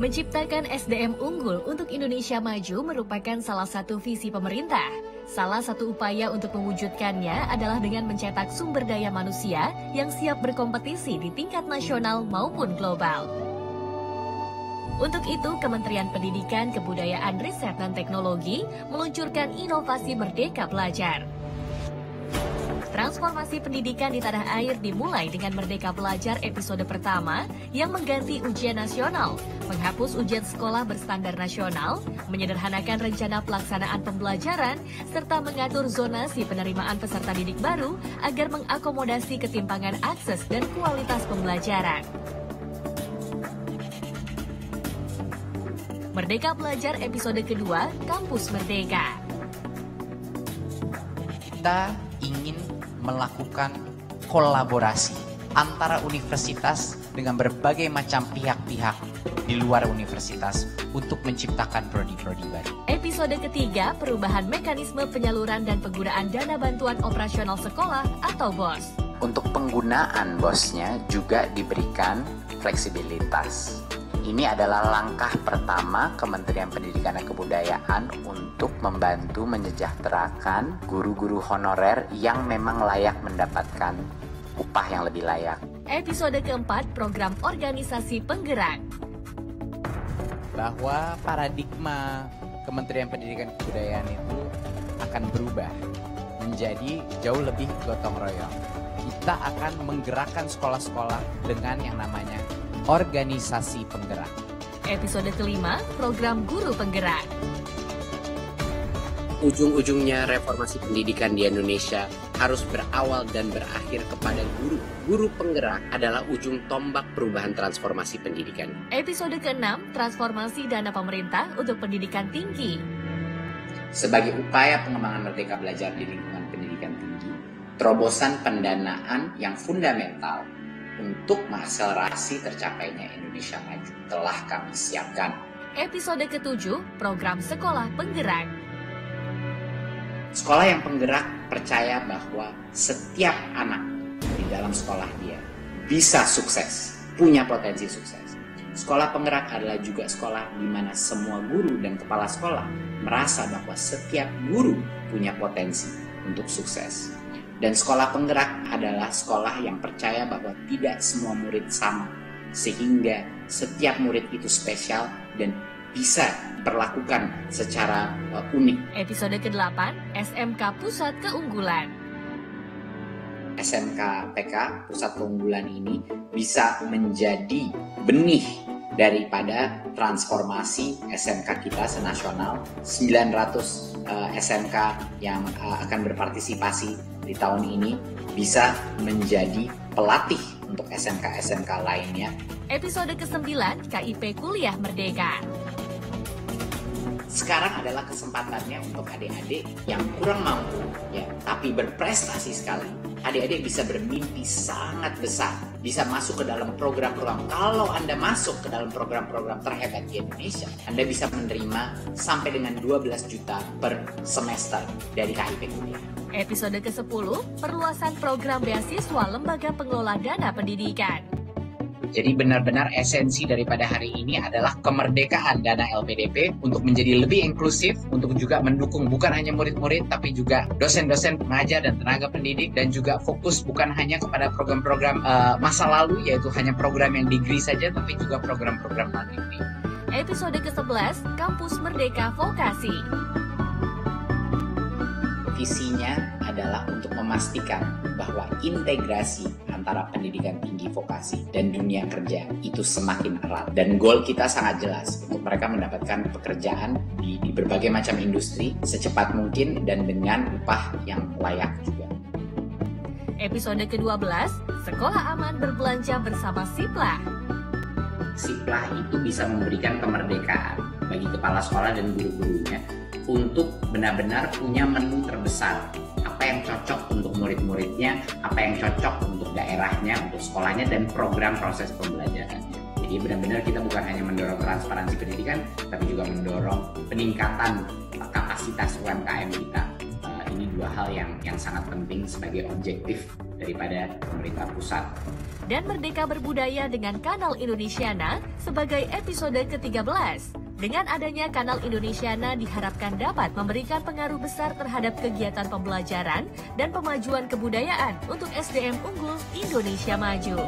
Menciptakan SDM unggul untuk Indonesia maju merupakan salah satu visi pemerintah. Salah satu upaya untuk mewujudkannya adalah dengan mencetak sumber daya manusia yang siap berkompetisi di tingkat nasional maupun global. Untuk itu, Kementerian Pendidikan, Kebudayaan, Riset, dan Teknologi meluncurkan inovasi Merdeka Belajar. Transformasi pendidikan di tanah air dimulai dengan Merdeka Belajar episode pertama yang mengganti ujian nasional, menghapus ujian sekolah berstandar nasional, menyederhanakan rencana pelaksanaan pembelajaran, serta mengatur zonasi penerimaan peserta didik baru agar mengakomodasi ketimpangan akses dan kualitas pembelajaran. Merdeka Belajar episode kedua, Kampus Merdeka. Kita ingin melakukan kolaborasi antara universitas dengan berbagai macam pihak-pihak di luar universitas untuk menciptakan prodi-prodi baru. Episode ketiga, perubahan mekanisme penyaluran dan penggunaan dana bantuan operasional sekolah atau BOS. Untuk penggunaan BOS-nya juga diberikan fleksibilitas. Ini adalah langkah pertama Kementerian Pendidikan dan Kebudayaan untuk membantu menyejahterakan guru-guru honorer yang memang layak mendapatkan upah yang lebih layak. Episode keempat, program organisasi penggerak. Bahwa paradigma Kementerian Pendidikan dan Kebudayaan itu akan berubah menjadi jauh lebih gotong royong. Kita akan menggerakkan sekolah-sekolah dengan yang namanya organisasi penggerak. Episode kelima, program guru penggerak. Ujung-ujungnya reformasi pendidikan di Indonesia harus berawal dan berakhir kepada guru. Guru penggerak adalah ujung tombak perubahan transformasi pendidikan. Episode keenam, transformasi dana pemerintah untuk pendidikan tinggi. Sebagai upaya pengembangan Merdeka Belajar di lingkungan pendidikan tinggi, terobosan pendanaan yang fundamental untuk mengakselerasi tercapainya Indonesia Maju telah kami siapkan. Episode ketujuh, program sekolah penggerak. Sekolah yang penggerak percaya bahwa setiap anak di dalam sekolah dia bisa sukses, punya potensi sukses. Sekolah penggerak adalah juga sekolah di mana semua guru dan kepala sekolah merasa bahwa setiap guru punya potensi untuk sukses. Dan sekolah penggerak adalah sekolah yang percaya bahwa tidak semua murid sama, sehingga setiap murid itu spesial dan bisa diperlakukan secara unik. Episode ke-8, SMK Pusat Keunggulan. SMK PK, Pusat Keunggulan ini bisa menjadi benih daripada transformasi SMK kita senasional. 900 SMK yang akan berpartisipasi di tahun ini bisa menjadi pelatih untuk SMK-SMK lainnya. Episode ke-9, KIP Kuliah Merdeka. Sekarang adalah kesempatannya untuk adik-adik yang kurang mampu, ya, tapi berprestasi sekali. Adik-adik bisa bermimpi sangat besar, bisa masuk ke dalam program-program. Kalau Anda masuk ke dalam program-program terhebat di Indonesia, Anda bisa menerima sampai dengan 12 juta per semester dari KIP Kuliah. Episode ke-10, perluasan program beasiswa Lembaga Pengelola Dana Pendidikan. Jadi benar-benar esensi daripada hari ini adalah kemerdekaan dana LPDP untuk menjadi lebih inklusif, untuk juga mendukung bukan hanya murid-murid, tapi juga dosen-dosen pengajar dan tenaga pendidik, dan juga fokus bukan hanya kepada program-program masa lalu, yaitu hanya program yang degree saja, tapi juga program-program non-degree. Episode ke-11, Kampus Merdeka Vokasi. Visinya adalah untuk memastikan bahwa integrasi antara pendidikan tinggi vokasi dan dunia kerja itu semakin erat. Dan goal kita sangat jelas untuk mereka mendapatkan pekerjaan di berbagai macam industri secepat mungkin dan dengan upah yang layak juga. Episode ke-12, Sekolah Aman Berbelanja Bersama Siplah. Siplah itu bisa memberikan kemerdekaan bagi kepala sekolah dan guru-gurunya untuk benar-benar punya menu terbesar. Apa yang cocok untuk murid-muridnya, apa yang cocok untuk daerahnya, untuk sekolahnya, dan program proses pembelajaran. Jadi benar-benar kita bukan hanya mendorong transparansi pendidikan, tapi juga mendorong peningkatan kapasitas UMKM kita. Ini dua hal yang sangat penting sebagai objektif daripada pemerintah pusat. Dan Merdeka Berbudaya dengan Kanal Indonesiana sebagai episode ke-13. Dengan adanya Kanal Indonesiana diharapkan dapat memberikan pengaruh besar terhadap kegiatan pembelajaran dan pemajuan kebudayaan untuk SDM unggul Indonesia Maju.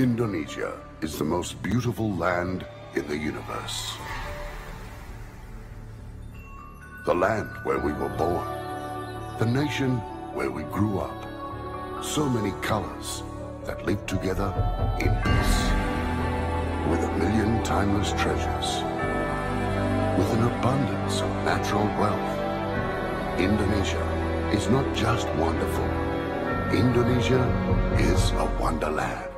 Indonesia is the most beautiful land in the universe. The land where we were born. The nation where we grew up. So many colors that live together in peace. With 1,000,000 timeless treasures. With an abundance of natural wealth. Indonesia is not just wonderful. Indonesia is a wonderland.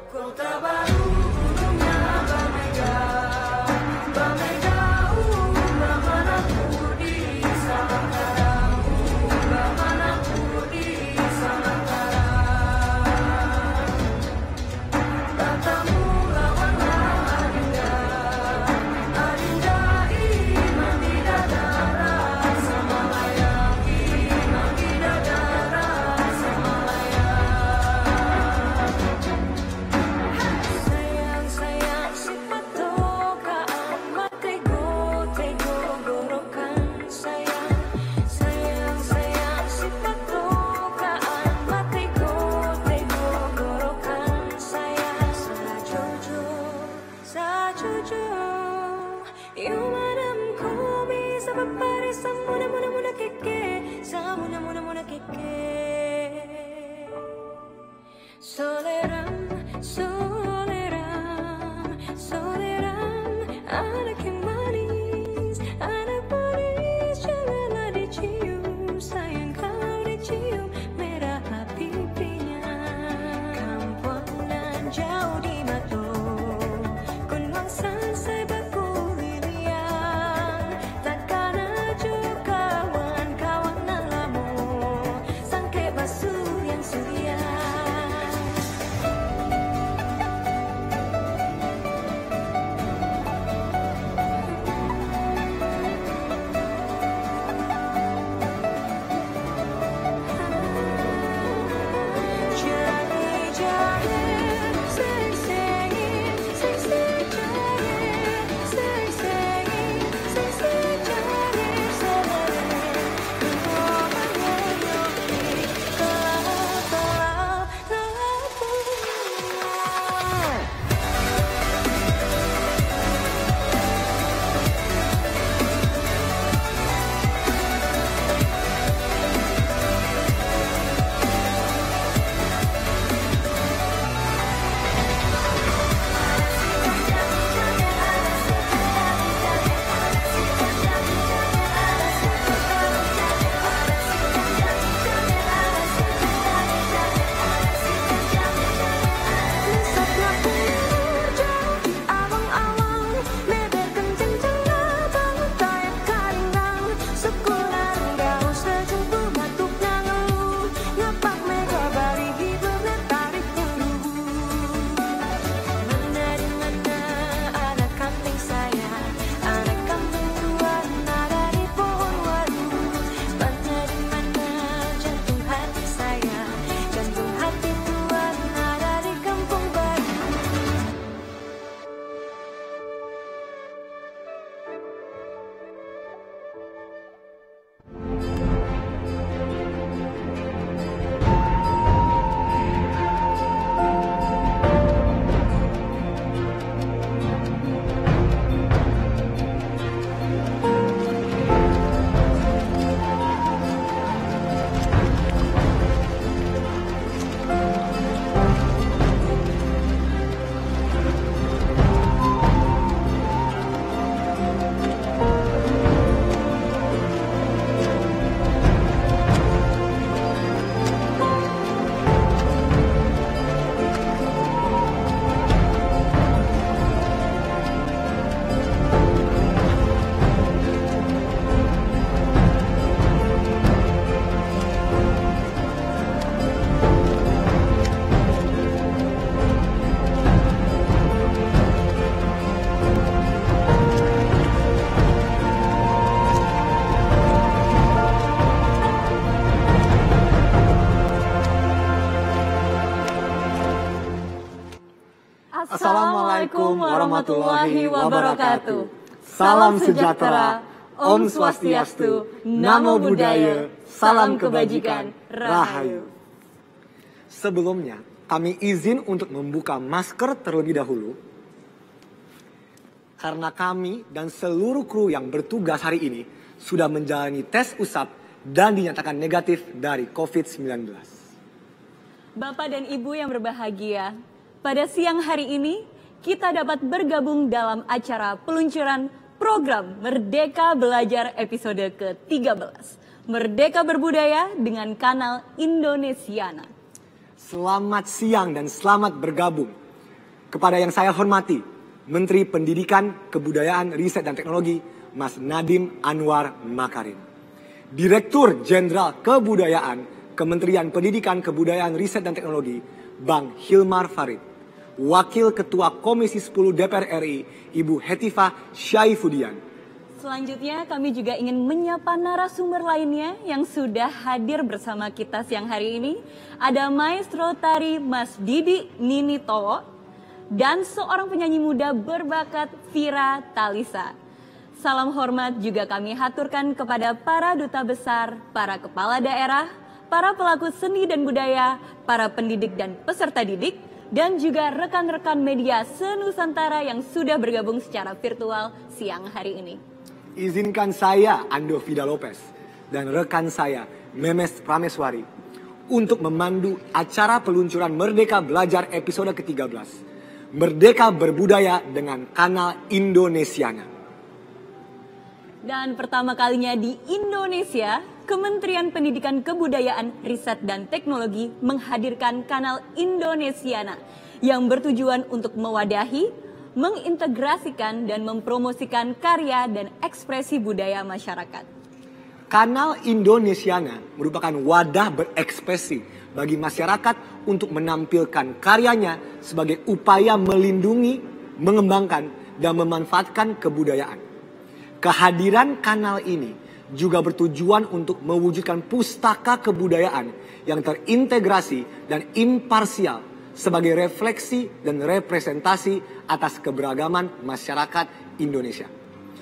Assalamualaikum warahmatullahi wabarakatuh. Salam sejahtera, Om Swastiastu, Namo Buddhaya, salam kebajikan, Rahayu. Sebelumnya, kami izin untuk membuka masker terlebih dahulu. Karena kami dan seluruh kru yang bertugas hari ini sudah menjalani tes usap dan dinyatakan negatif dari COVID-19. Bapak dan Ibu yang berbahagia, pada siang hari ini kita dapat bergabung dalam acara peluncuran program Merdeka Belajar episode ke-13. Merdeka Berbudaya dengan kanal Indonesiana. Selamat siang dan selamat bergabung. Kepada yang saya hormati, Menteri Pendidikan, Kebudayaan, Riset dan Teknologi, Mas Nadiem Anwar Makarim. Direktur Jenderal Kebudayaan, Kementerian Pendidikan, Kebudayaan, Riset dan Teknologi, Bang Hilmar Farid. Wakil Ketua Komisi 10 DPR RI, Ibu Hetifah Syaifudian. Selanjutnya kami juga ingin menyapa narasumber lainnya yang sudah hadir bersama kita siang hari ini. Ada Maestro Tari Mas Didi Ninitowo dan seorang penyanyi muda berbakat Vira Talisa. Salam hormat juga kami haturkan kepada para duta besar, para kepala daerah, para pelaku seni dan budaya, para pendidik dan peserta didik, dan juga rekan-rekan media se-Nusantara yang sudah bergabung secara virtual siang hari ini. Izinkan saya, Ando Vida Lopez, dan rekan saya, Memes Prameswari, untuk memandu acara peluncuran Merdeka Belajar episode ke-13. Merdeka Berbudaya dengan kanal Indonesiana. Dan pertama kalinya di Indonesia, Kementerian Pendidikan, Kebudayaan, Riset dan Teknologi menghadirkan kanal Indonesiana yang bertujuan untuk mewadahi, mengintegrasikan dan mempromosikan karya dan ekspresi budaya masyarakat. Kanal Indonesiana merupakan wadah berekspresi bagi masyarakat untuk menampilkan karyanya sebagai upaya melindungi, mengembangkan, dan memanfaatkan kebudayaan. Kehadiran kanal ini juga bertujuan untuk mewujudkan pustaka kebudayaan yang terintegrasi dan imparsial sebagai refleksi dan representasi atas keberagaman masyarakat Indonesia.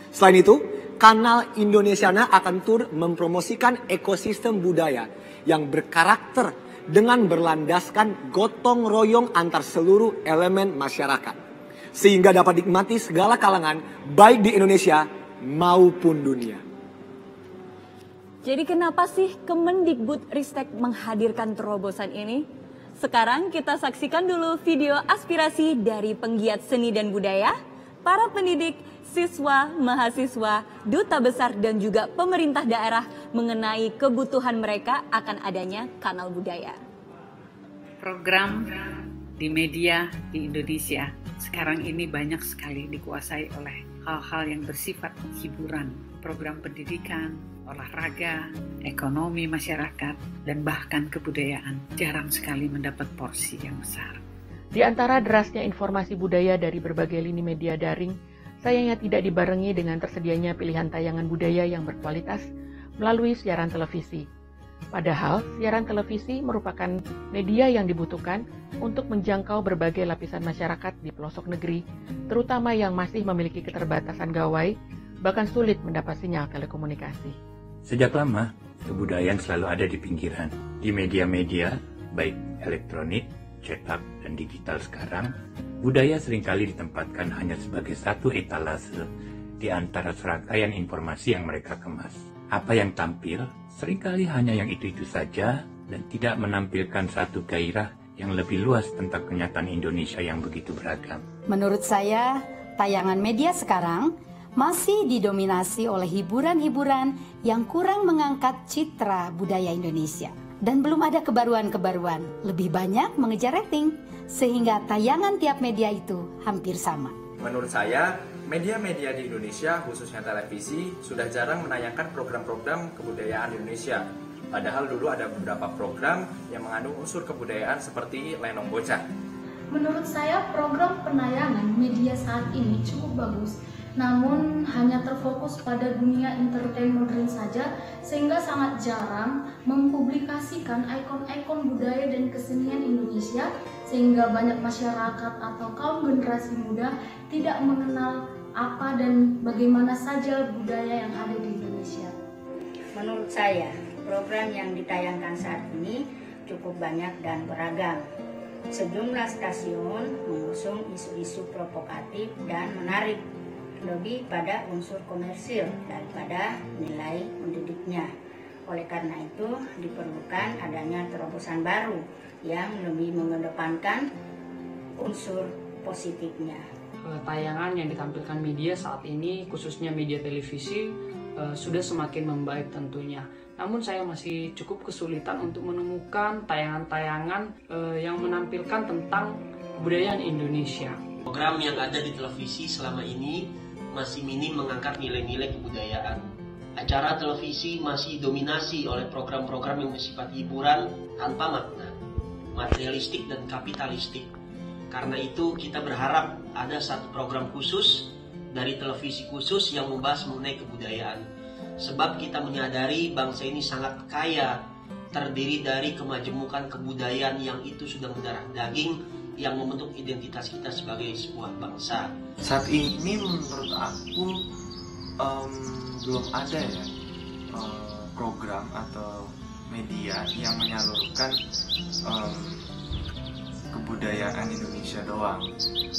Selain itu, kanal Indonesiana akan turut mempromosikan ekosistem budaya yang berkarakter dengan berlandaskan gotong royong antar seluruh elemen masyarakat, sehingga dapat dinikmati segala kalangan baik di Indonesia maupun dunia. Jadi kenapa sih Kemendikbudristek menghadirkan terobosan ini? Sekarang kita saksikan dulu video aspirasi dari penggiat seni dan budaya, para pendidik, siswa, mahasiswa, duta besar dan juga pemerintah daerah mengenai kebutuhan mereka akan adanya kanal budaya. Program di media di Indonesia sekarang ini banyak sekali dikuasai oleh hal-hal yang bersifat hiburan, program pendidikan, olahraga, ekonomi masyarakat, dan bahkan kebudayaan jarang sekali mendapat porsi yang besar. Di antara derasnya informasi budaya dari berbagai lini media daring, sayangnya tidak dibarengi dengan tersedianya pilihan tayangan budaya yang berkualitas melalui siaran televisi. Padahal, siaran televisi merupakan media yang dibutuhkan untuk menjangkau berbagai lapisan masyarakat di pelosok negeri, terutama yang masih memiliki keterbatasan gawai, bahkan sulit mendapat sinyal telekomunikasi. Sejak lama, kebudayaan selalu ada di pinggiran. Di media-media, baik elektronik, cetak, dan digital sekarang, budaya seringkali ditempatkan hanya sebagai satu etalase di antara serangkaian informasi yang mereka kemas. Apa yang tampil, seringkali hanya yang itu-itu saja dan tidak menampilkan satu gairah yang lebih luas tentang kenyataan Indonesia yang begitu beragam. Menurut saya, tayangan media sekarang masih didominasi oleh hiburan-hiburan yang kurang mengangkat citra budaya Indonesia. Dan belum ada kebaruan-kebaruan, lebih banyak mengejar rating, sehingga tayangan tiap media itu hampir sama. Menurut saya, media-media di Indonesia, khususnya televisi, sudah jarang menayangkan program-program kebudayaan Indonesia. Padahal dulu ada beberapa program yang mengandung unsur kebudayaan seperti Lenong Bocah. Menurut saya, program penayangan media saat ini cukup bagus, namun hanya terfokus pada dunia entertain modern saja, sehingga sangat jarang mempublikasikan ikon-ikon budaya dan kesenian Indonesia sehingga banyak masyarakat atau kaum generasi muda tidak mengenal apa dan bagaimana saja budaya yang ada di Indonesia. Menurut saya, program yang ditayangkan saat ini cukup banyak dan beragam. Sejumlah stasiun mengusung isu-isu provokatif dan menarik, lebih pada unsur komersil daripada nilai mendidiknya. Oleh karena itu, diperlukan adanya terobosan baru yang lebih mengedepankan unsur positifnya. Tayangan yang ditampilkan media saat ini, khususnya media televisi, sudah semakin membaik tentunya. Namun saya masih cukup kesulitan untuk menemukan tayangan-tayangan yang menampilkan tentang kebudayaan Indonesia. Program yang ada di televisi selama ini masih minim mengangkat nilai-nilai kebudayaan. Acara televisi masih dominasi oleh program-program yang bersifat hiburan tanpa makna, materialistik dan kapitalistik. Karena itu kita berharap ada satu program khusus dari televisi khusus yang membahas mengenai kebudayaan. Sebab kita menyadari bangsa ini sangat kaya, terdiri dari kemajemukan kebudayaan yang itu sudah mendarah daging yang membentuk identitas kita sebagai sebuah bangsa. Saat ini menurut aku belum ada ya program atau media yang menyalurkan kebudayaan Indonesia doang.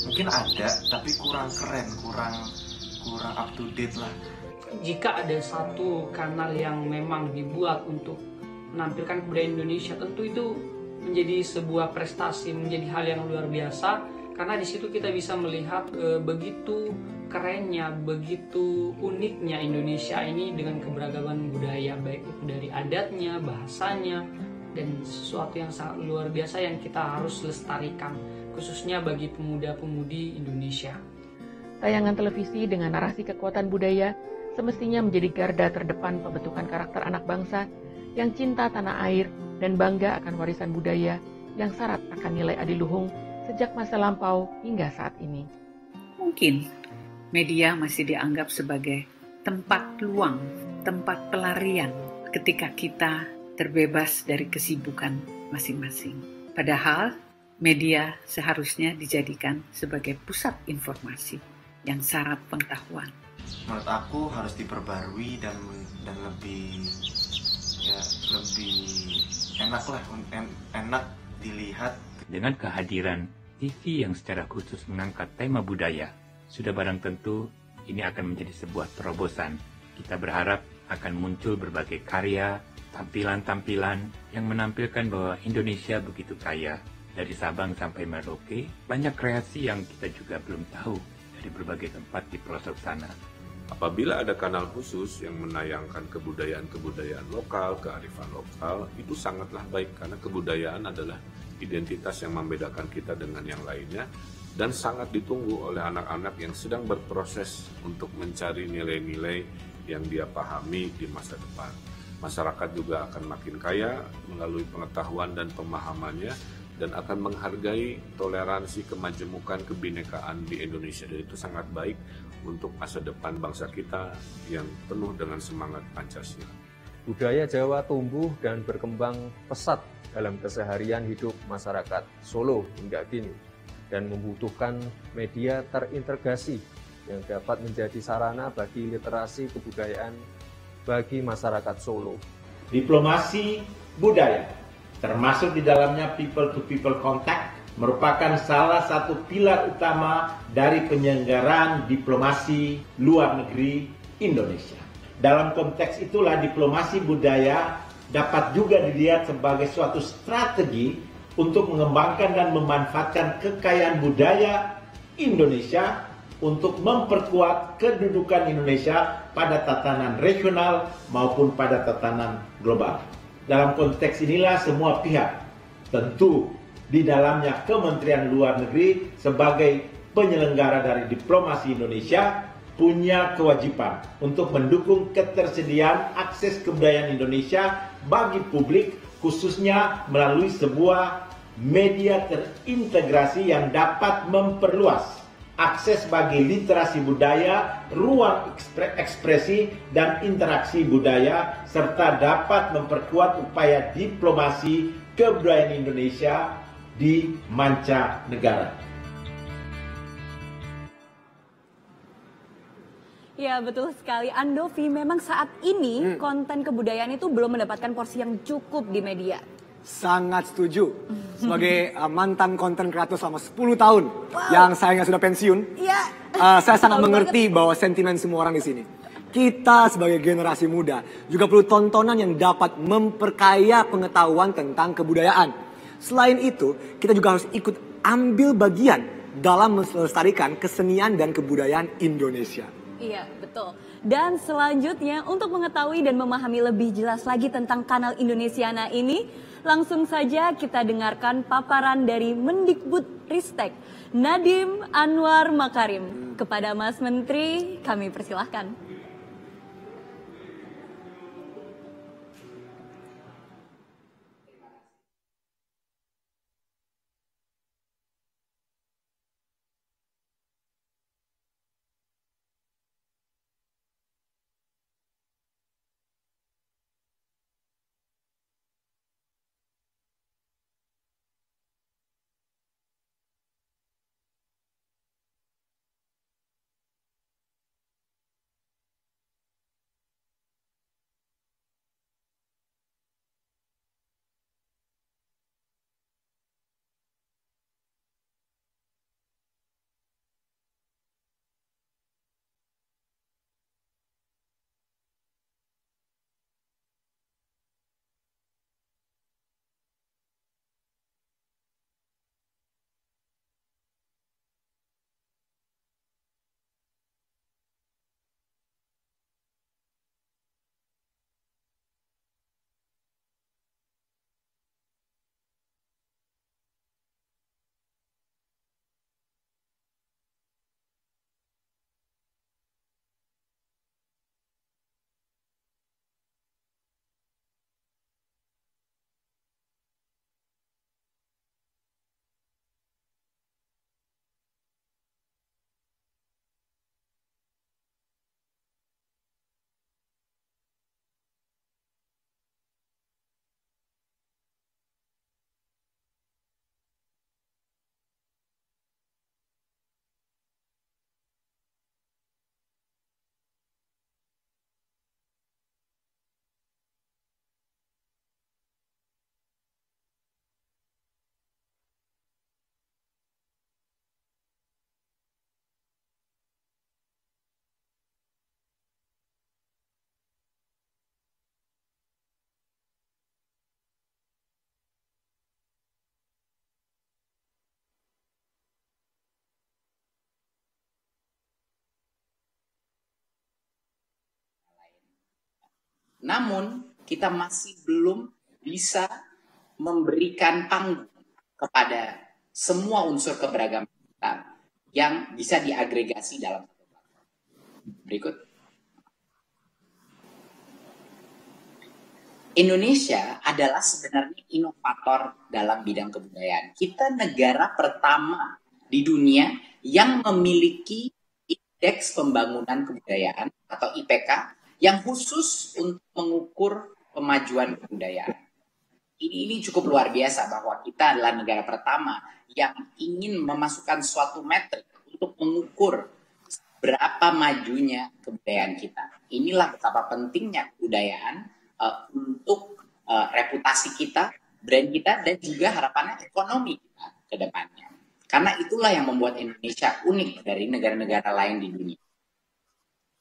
Mungkin ada, tapi kurang keren, kurang up to date lah. Jika ada satu kanal yang memang dibuat untuk menampilkan kebudayaan Indonesia, tentu itu menjadi sebuah prestasi, menjadi hal yang luar biasa, karena di situ kita bisa melihat begitu kerennya, begitu uniknya Indonesia ini dengan keberagaman budaya, baik itu dari adatnya, bahasanya, dan sesuatu yang sangat luar biasa yang kita harus lestarikan, khususnya bagi pemuda-pemudi Indonesia. Tayangan televisi dengan narasi kekuatan budaya semestinya menjadi garda terdepan pembentukan karakter anak bangsa yang cinta tanah air dan bangga akan warisan budaya yang syarat akan nilai adiluhung sejak masa lampau hingga saat ini. Mungkin media masih dianggap sebagai tempat luang, tempat pelarian ketika kita terbebas dari kesibukan masing-masing. Padahal media seharusnya dijadikan sebagai pusat informasi yang syarat pengetahuan. Menurut aku harus diperbarui dan lebih enak lah, enak dilihat. Dengan kehadiran TV yang secara khusus mengangkat tema budaya, sudah barang tentu ini akan menjadi sebuah terobosan. Kita berharap akan muncul berbagai karya, tampilan-tampilan yang menampilkan bahwa Indonesia begitu kaya. Dari Sabang sampai Merauke, banyak kreasi yang kita juga belum tahu dari berbagai tempat di pelosok sana. Apabila ada kanal khusus yang menayangkan kebudayaan-kebudayaan lokal, kearifan lokal, itu sangatlah baik karena kebudayaan adalah identitas yang membedakan kita dengan yang lainnya dan sangat ditunggu oleh anak-anak yang sedang berproses untuk mencari nilai-nilai yang dia pahami di masa depan. Masyarakat juga akan makin kaya melalui pengetahuan dan pemahamannya dan akan menghargai toleransi kemajemukan kebinekaan di Indonesia, dan itu sangat baik untuk masa depan bangsa kita yang penuh dengan semangat Pancasila. Budaya Jawa tumbuh dan berkembang pesat dalam keseharian hidup masyarakat Solo hingga kini dan membutuhkan media terintegrasi yang dapat menjadi sarana bagi literasi kebudayaan bagi masyarakat Solo. Diplomasi budaya, termasuk di dalamnya people-to-people contact, merupakan salah satu pilar utama dari penyelenggaraan diplomasi luar negeri Indonesia. Dalam konteks itulah diplomasi budaya dapat juga dilihat sebagai suatu strategi untuk mengembangkan dan memanfaatkan kekayaan budaya Indonesia untuk memperkuat kedudukan Indonesia pada tatanan regional maupun pada tatanan global. Dalam konteks inilah semua pihak, tentu di dalamnya Kementerian Luar Negeri sebagai penyelenggara dari diplomasi Indonesia, punya kewajiban untuk mendukung ketersediaan akses kebudayaan Indonesia bagi publik, khususnya melalui sebuah media terintegrasi yang dapat memperluas akses bagi literasi budaya, ruang ekspresi dan interaksi budaya, serta dapat memperkuat upaya diplomasi kebudayaan Indonesia di mancanegara. Ya, betul sekali. Andovi, memang saat ini konten kebudayaan itu belum mendapatkan porsi yang cukup di media. Sangat setuju. Sebagai mantan konten kreator selama 10 tahun yang sayangnya sudah pensiun, saya sangat mengerti bahwa sentimen semua orang di sini. Kita sebagai generasi muda juga perlu tontonan yang dapat memperkaya pengetahuan tentang kebudayaan. Selain itu, kita juga harus ikut ambil bagian dalam melestarikan kesenian dan kebudayaan Indonesia. Iya, betul. Dan selanjutnya untuk mengetahui dan memahami lebih jelas lagi tentang Kanal Indonesiana ini, langsung saja kita dengarkan paparan dari Mendikbudristek, Nadiem Anwar Makarim. Kepada Mas Menteri, kami persilahkan. Namun, kita masih belum bisa memberikan panggung kepada semua unsur keberagaman kita yang bisa diagregasi dalam satu platform. Berikut. Indonesia adalah sebenarnya inovator dalam bidang kebudayaan. Kita negara pertama di dunia yang memiliki Indeks Pembangunan Kebudayaan atau IPK yang khusus untuk mengukur kemajuan kebudayaan. Ini cukup luar biasa bahwa kita adalah negara pertama yang ingin memasukkan suatu metrik untuk mengukur berapa majunya kebudayaan kita. Inilah betapa pentingnya kebudayaan untuk reputasi kita, brand kita, dan juga harapannya ekonomi kita ke depannya. Karena itulah yang membuat Indonesia unik dari negara-negara lain di dunia.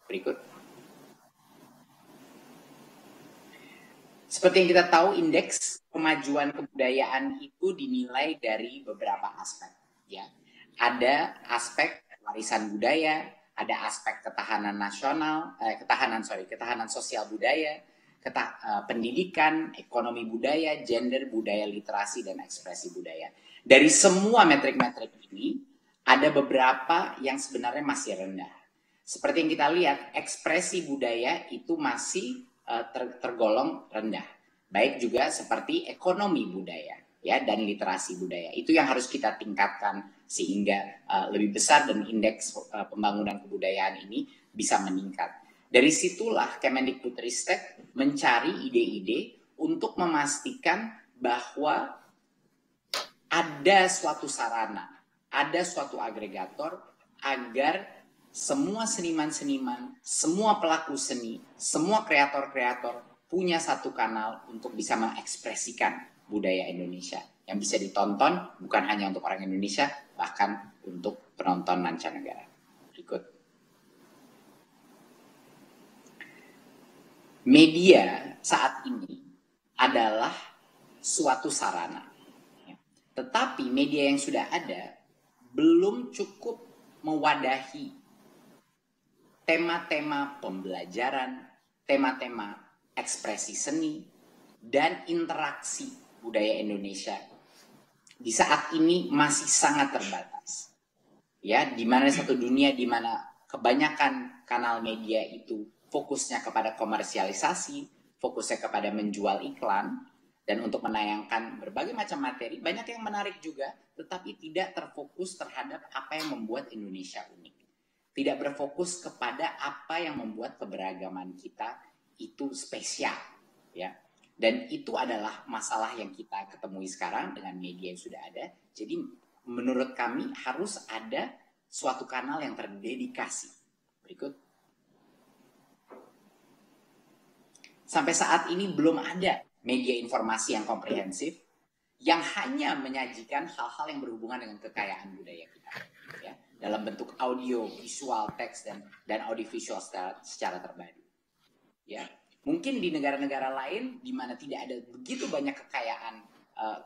Berikut. Seperti yang kita tahu, indeks kemajuan kebudayaan itu dinilai dari beberapa aspek. Ya, ada aspek warisan budaya, ada aspek ketahanan nasional, ketahanan sosial budaya, pendidikan, ekonomi budaya, gender, budaya, literasi, dan ekspresi budaya. Dari semua metrik-metrik ini, ada beberapa yang sebenarnya masih rendah. Seperti yang kita lihat, ekspresi budaya itu masih tergolong rendah. Baik juga seperti ekonomi budaya ya dan literasi budaya. Itu yang harus kita tingkatkan sehingga lebih besar dan indeks pembangunan kebudayaan ini bisa meningkat. Dari situlah Kemendikbudristek mencari ide-ide untuk memastikan bahwa ada suatu sarana, ada suatu agregator agar semua seniman-seniman, semua pelaku seni, semua kreator-kreator punya satu kanal untuk bisa mengekspresikan budaya Indonesia yang bisa ditonton bukan hanya untuk orang Indonesia, bahkan untuk penonton mancanegara. Berikut. Media saat ini adalah suatu sarana. Tetapi media yang sudah ada belum cukup mewadahi tema-tema pembelajaran, tema-tema ekspresi seni, dan interaksi budaya Indonesia di saat ini masih sangat terbatas. Ya, di mana satu dunia di mana kebanyakan kanal media itu fokusnya kepada komersialisasi, fokusnya kepada menjual iklan, dan untuk menayangkan berbagai macam materi, banyak yang menarik juga, tetapi tidak terfokus terhadap apa yang membuat Indonesia unik. Tidak berfokus kepada apa yang membuat keberagaman kita itu spesial. Ya. Dan itu adalah masalah yang kita ketemui sekarang dengan media yang sudah ada. Jadi menurut kami harus ada suatu kanal yang terdedikasi. Berikut. Sampai saat ini belum ada media informasi yang komprehensif yang hanya menyajikan hal-hal yang berhubungan dengan kekayaan budaya kita, ya, dalam bentuk audio, visual, teks dan audiovisual secara terpadu. Ya, mungkin di negara-negara lain di mana tidak ada begitu banyak kekayaan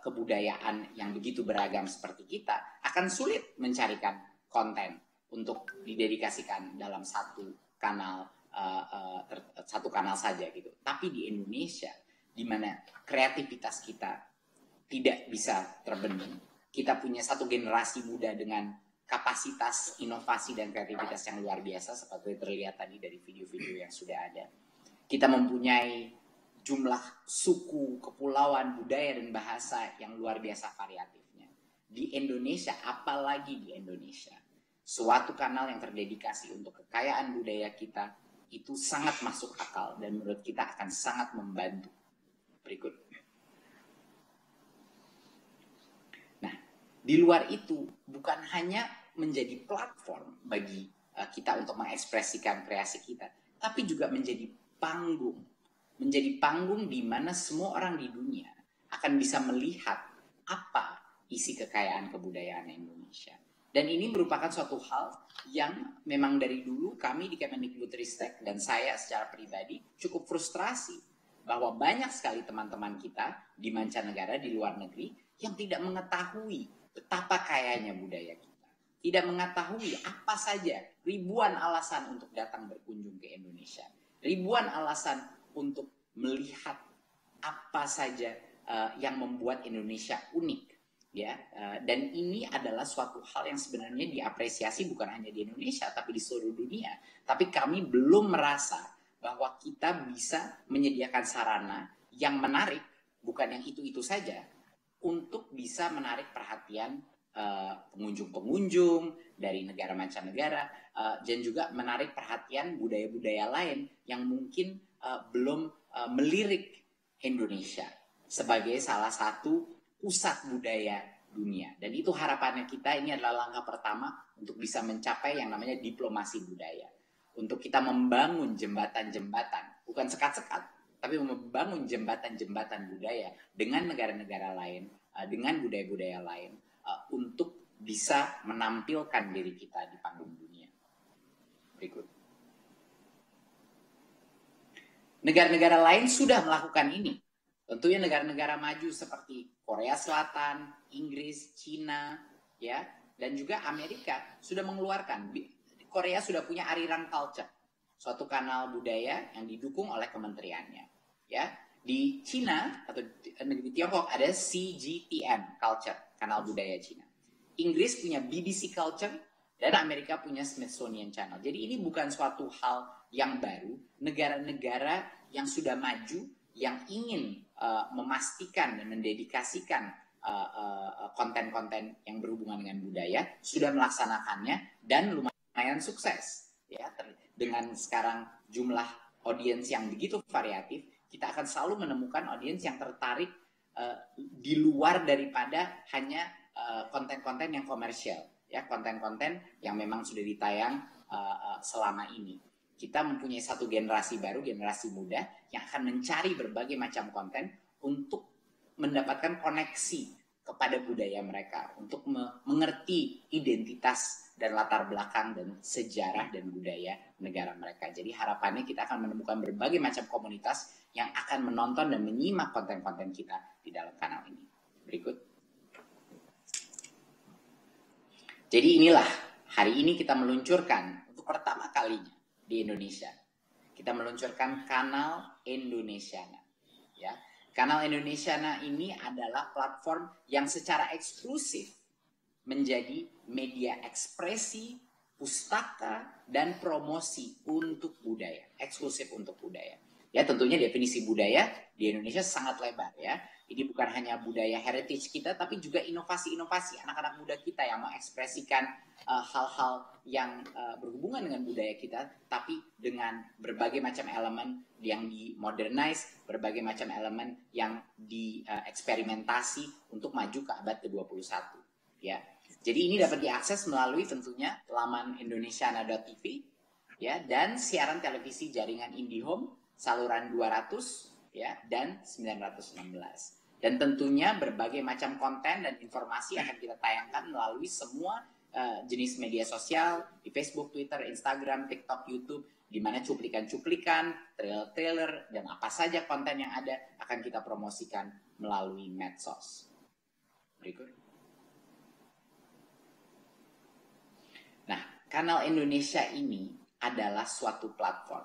kebudayaan yang begitu beragam seperti kita, akan sulit mencarikan konten untuk didedikasikan dalam satu kanal saja gitu. Tapi di Indonesia, di mana kreativitas kita tidak bisa terbendung. Kita punya satu generasi muda dengan kapasitas inovasi dan kreativitas yang luar biasa seperti terlihat tadi dari video-video yang sudah ada. Kita mempunyai jumlah suku, kepulauan, budaya dan bahasa yang luar biasa variatifnya. Di Indonesia, apalagi di Indonesia, suatu kanal yang terdedikasi untuk kekayaan budaya kita itu sangat masuk akal dan menurut kita akan sangat membantu. Berikut. Nah, di luar itu bukan hanya menjadi platform bagi kita untuk mengekspresikan kreasi kita, tapi juga menjadi panggung. Menjadi panggung di mana semua orang di dunia akan bisa melihat apa isi kekayaan kebudayaan Indonesia. Dan ini merupakan suatu hal yang memang dari dulu kami di Kemendikbudristek dan saya secara pribadi cukup frustrasi bahwa banyak sekali teman-teman kita di mancanegara, di luar negeri, yang tidak mengetahui betapa kayanya budaya kita. Tidak mengetahui apa saja ribuan alasan untuk datang berkunjung ke Indonesia. Ribuan alasan untuk melihat apa saja yang membuat Indonesia unik. Ya, dan ini adalah suatu hal yang sebenarnya diapresiasi bukan hanya di Indonesia, tapi di seluruh dunia. Tapi kami belum merasa bahwa kita bisa menyediakan sarana yang menarik, bukan yang itu-itu saja, untuk bisa menarik perhatian pengunjung-pengunjung dari negara mancanegara, dan juga menarik perhatian budaya-budaya lain yang mungkin belum melirik Indonesia sebagai salah satu pusat budaya dunia. Dan itu harapannya kita, ini adalah langkah pertama untuk bisa mencapai yang namanya diplomasi budaya. Untuk kita membangun jembatan-jembatan, bukan sekat-sekat, tapi membangun jembatan-jembatan budaya dengan negara-negara lain, dengan budaya-budaya lain, untuk bisa menampilkan diri kita di panggung dunia. Berikut. Negara-negara lain sudah melakukan ini. Tentunya negara-negara maju seperti Korea Selatan, Inggris, Cina, ya, dan juga Amerika sudah mengeluarkan. Korea sudah punya Arirang Culture, suatu kanal budaya yang didukung oleh kementeriannya. Ya, di Cina atau di Tiongkok ada CGTN Culture, kanal budaya Cina. Inggris punya BBC Culture dan Amerika punya Smithsonian Channel. Jadi ini bukan suatu hal yang baru. Negara-negara yang sudah maju, yang ingin memastikan dan mendedikasikan konten-konten yang berhubungan dengan budaya sudah melaksanakannya dan lumayan sukses. Ya, dengan sekarang jumlah audiens yang begitu variatif, kita akan selalu menemukan audiens yang tertarik di luar daripada hanya konten-konten yang komersial, ya, konten-konten yang memang sudah ditayang selama ini. Kita mempunyai satu generasi baru, generasi muda yang akan mencari berbagai macam konten untuk mendapatkan koneksi kepada budaya mereka, untuk mengerti identitas dan latar belakang dan sejarah dan budaya negara mereka. Jadi harapannya kita akan menemukan berbagai macam komunitas yang akan menonton dan menyimak konten-konten kita di dalam kanal ini. Berikut. Jadi inilah, hari ini kita meluncurkan untuk pertama kalinya di Indonesia. Kita meluncurkan kanal Indonesiana. Ya. Kanal Indonesiana ini adalah platform yang secara eksklusif menjadi media ekspresi, pustaka, dan promosi untuk budaya. Eksklusif untuk budaya. Ya, tentunya definisi budaya di Indonesia sangat lebar, ya. Ini bukan hanya budaya heritage kita, tapi juga inovasi-inovasi anak-anak muda kita yang mengekspresikan hal-hal yang berhubungan dengan budaya kita, tapi dengan berbagai macam elemen yang di-modernize, berbagai macam elemen yang dieksperimentasi untuk maju ke abad ke-21. Ya. Jadi ini dapat diakses melalui tentunya laman indonesiana.tv, ya, dan siaran televisi jaringan IndiHome, saluran 200, ya, dan 916. Dan tentunya berbagai macam konten dan informasi akan kita tayangkan melalui semua jenis media sosial, di Facebook, Twitter, Instagram, TikTok, YouTube, di mana cuplikan-cuplikan, trailer-trailer, dan apa saja konten yang ada akan kita promosikan melalui medsos. Berikut. Nah, kanal Indonesia ini adalah suatu platform.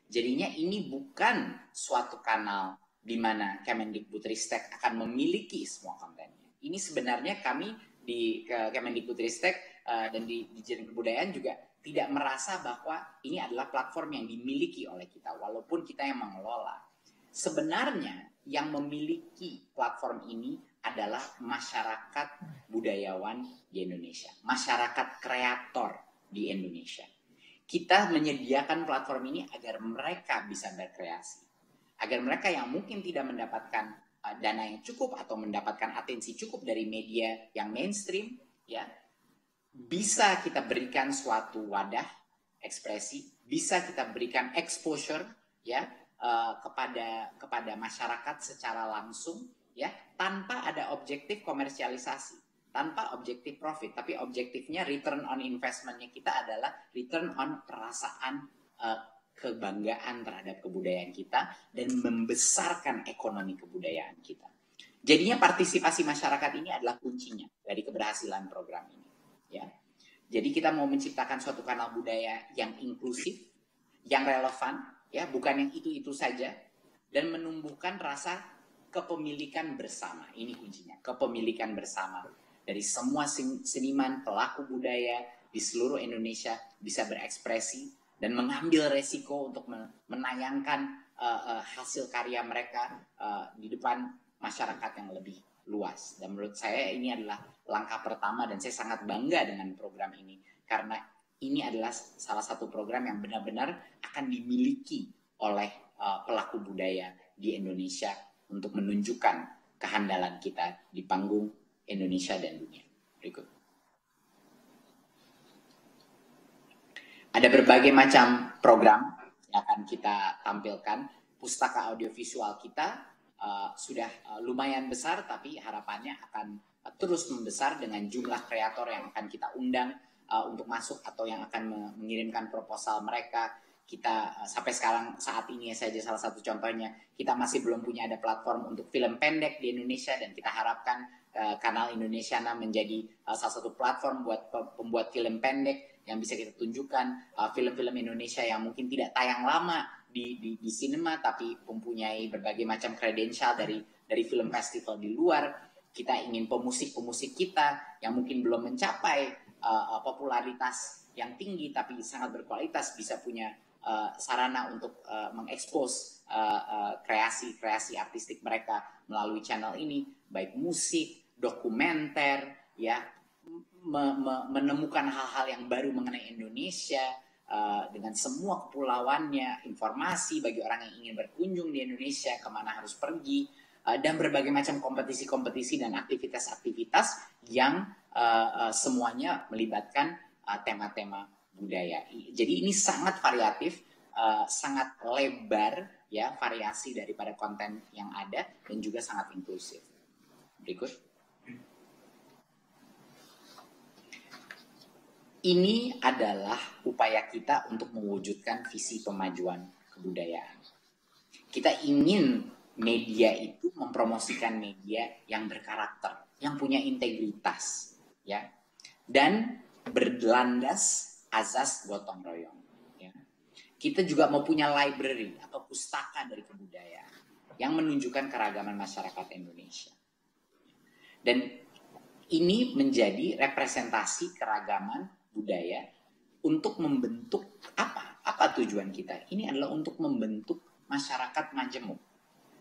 Jadinya ini bukan suatu kanal di mana Kemendikbudristek akan memiliki semua kontennya. Ini sebenarnya kami di Kemendikbudristek dan di Dirjen Kebudayaan juga tidak merasa bahwa ini adalah platform yang dimiliki oleh kita, walaupun kita yang mengelola. Sebenarnya yang memiliki platform ini adalah masyarakat budayawan di Indonesia, masyarakat kreator di Indonesia. Kita menyediakan platform ini agar mereka bisa berkreasi. Agar mereka yang mungkin tidak mendapatkan dana yang cukup atau mendapatkan atensi cukup dari media yang mainstream, ya, bisa kita berikan suatu wadah ekspresi, bisa kita berikan exposure, ya, kepada masyarakat secara langsung, ya, tanpa ada objektif komersialisasi, tanpa objektif profit, tapi objektifnya return on investment-nya kita adalah return on perasaan kebanggaan terhadap kebudayaan kita dan membesarkan ekonomi kebudayaan kita. Jadinya partisipasi masyarakat ini adalah kuncinya dari keberhasilan program ini. Ya. Jadi kita mau menciptakan suatu kanal budaya yang inklusif, yang relevan, ya, bukan yang itu-itu saja, dan menumbuhkan rasa kepemilikan bersama. Ini kuncinya, kepemilikan bersama. Dari semua seniman, pelaku budaya di seluruh Indonesia bisa berekspresi dan mengambil resiko untuk menayangkan hasil karya mereka di depan masyarakat yang lebih luas. Dan menurut saya ini adalah langkah pertama dan saya sangat bangga dengan program ini. Karena ini adalah salah satu program yang benar-benar akan dimiliki oleh pelaku budaya di Indonesia untuk menunjukkan kehandalan kita di panggung Indonesia dan dunia. Berikut. Ada berbagai macam program yang akan kita tampilkan. Pustaka audiovisual kita sudah lumayan besar, tapi harapannya akan terus membesar dengan jumlah kreator yang akan kita undang untuk masuk atau yang akan mengirimkan proposal mereka. Kita sampai sekarang saat ini saja salah satu contohnya, kita masih belum punya ada platform untuk film pendek di Indonesia, dan kita harapkan kanal Indonesiana menjadi salah satu platform buat pembuat film pendek yang bisa kita tunjukkan, film-film Indonesia yang mungkin tidak tayang lama di sinema, tapi mempunyai berbagai macam kredensial dari film festival di luar. Kita ingin pemusik-pemusik kita yang mungkin belum mencapai popularitas yang tinggi, tapi sangat berkualitas, bisa punya sarana untuk mengekspos kreasi-kreasi artistik mereka melalui channel ini, baik musik, dokumenter, ya, menemukan hal-hal yang baru mengenai Indonesia dengan semua kepulauannya, informasi bagi orang yang ingin berkunjung di Indonesia, kemana harus pergi, dan berbagai macam kompetisi-kompetisi dan aktivitas-aktivitas yang semuanya melibatkan tema-tema budaya. Jadi ini sangat variatif, sangat lebar ya variasi daripada konten yang ada dan juga sangat inklusif. Berikut. Ini adalah upaya kita untuk mewujudkan visi pemajuan kebudayaan. Kita ingin media itu mempromosikan media yang berkarakter, yang punya integritas, ya, dan berlandas azas gotong royong. Ya. Kita juga mau punya library atau pustaka dari kebudayaan yang menunjukkan keragaman masyarakat Indonesia. Dan ini menjadi representasi keragaman budaya untuk membentuk apa? Apa tujuan kita? Ini adalah untuk membentuk masyarakat majemuk.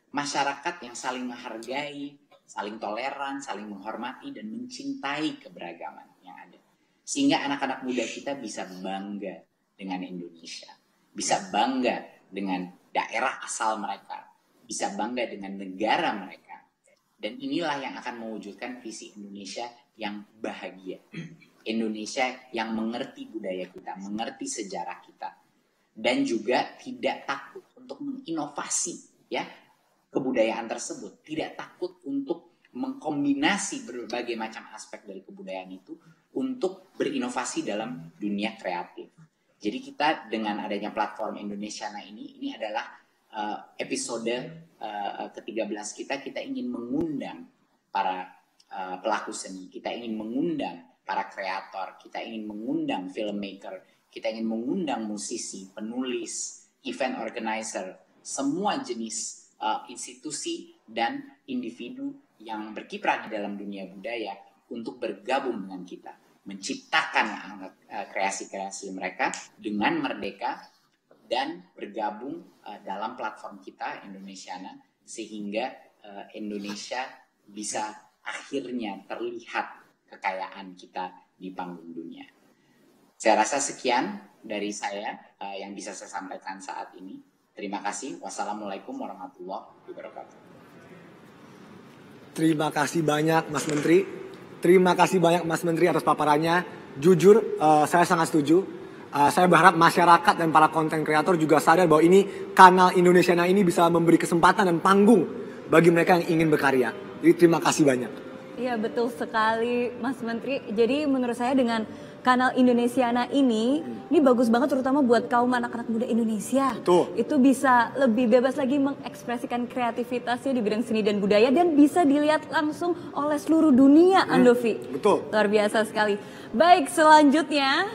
Masyarakat yang saling menghargai, saling toleran, saling menghormati, dan mencintai keberagaman yang ada. Sehingga anak-anak muda kita bisa bangga dengan Indonesia. Bisa bangga dengan daerah asal mereka. Bisa bangga dengan negara mereka. Dan inilah yang akan mewujudkan visi Indonesia yang bahagia. Indonesia yang mengerti budaya kita, mengerti sejarah kita. Dan juga tidak takut untuk menginovasi ya kebudayaan tersebut. Tidak takut untuk mengkombinasi berbagai macam aspek dari kebudayaan itu untuk berinovasi dalam dunia kreatif. Jadi kita dengan adanya platform Indonesiana ini adalah episode ke-13 kita ingin mengundang para pelaku seni, kita ingin mengundang para kreator, kita ingin mengundang filmmaker, kita ingin mengundang musisi, penulis, event organizer, semua jenis institusi dan individu yang berkiprah di dalam dunia budaya untuk bergabung dengan kita, menciptakan kreasi-kreasi mereka dengan merdeka dan bergabung dalam platform kita Indonesiana sehingga Indonesia bisa akhirnya terlihat kekayaan kita di panggung dunia. Saya rasa sekian dari saya yang bisa saya sampaikan saat ini. Terima kasih. Wassalamualaikum warahmatullahi wabarakatuh. Terima kasih banyak Mas Menteri. Terima kasih banyak Mas Menteri atas paparannya. Jujur, saya sangat setuju. Saya berharap masyarakat dan para konten kreator juga sadar bahwa ini kanal Indonesiana ini bisa memberi kesempatan dan panggung bagi mereka yang ingin berkarya. Jadi terima kasih banyak. Iya betul sekali Mas Menteri. Jadi menurut saya dengan kanal Indonesiana ini bagus banget terutama buat kaum anak-anak muda Indonesia. Betul. Itu bisa lebih bebas lagi mengekspresikan kreativitasnya di bidang seni dan budaya dan bisa dilihat langsung oleh seluruh dunia, Andovi. Betul. Luar biasa sekali. Baik, selanjutnya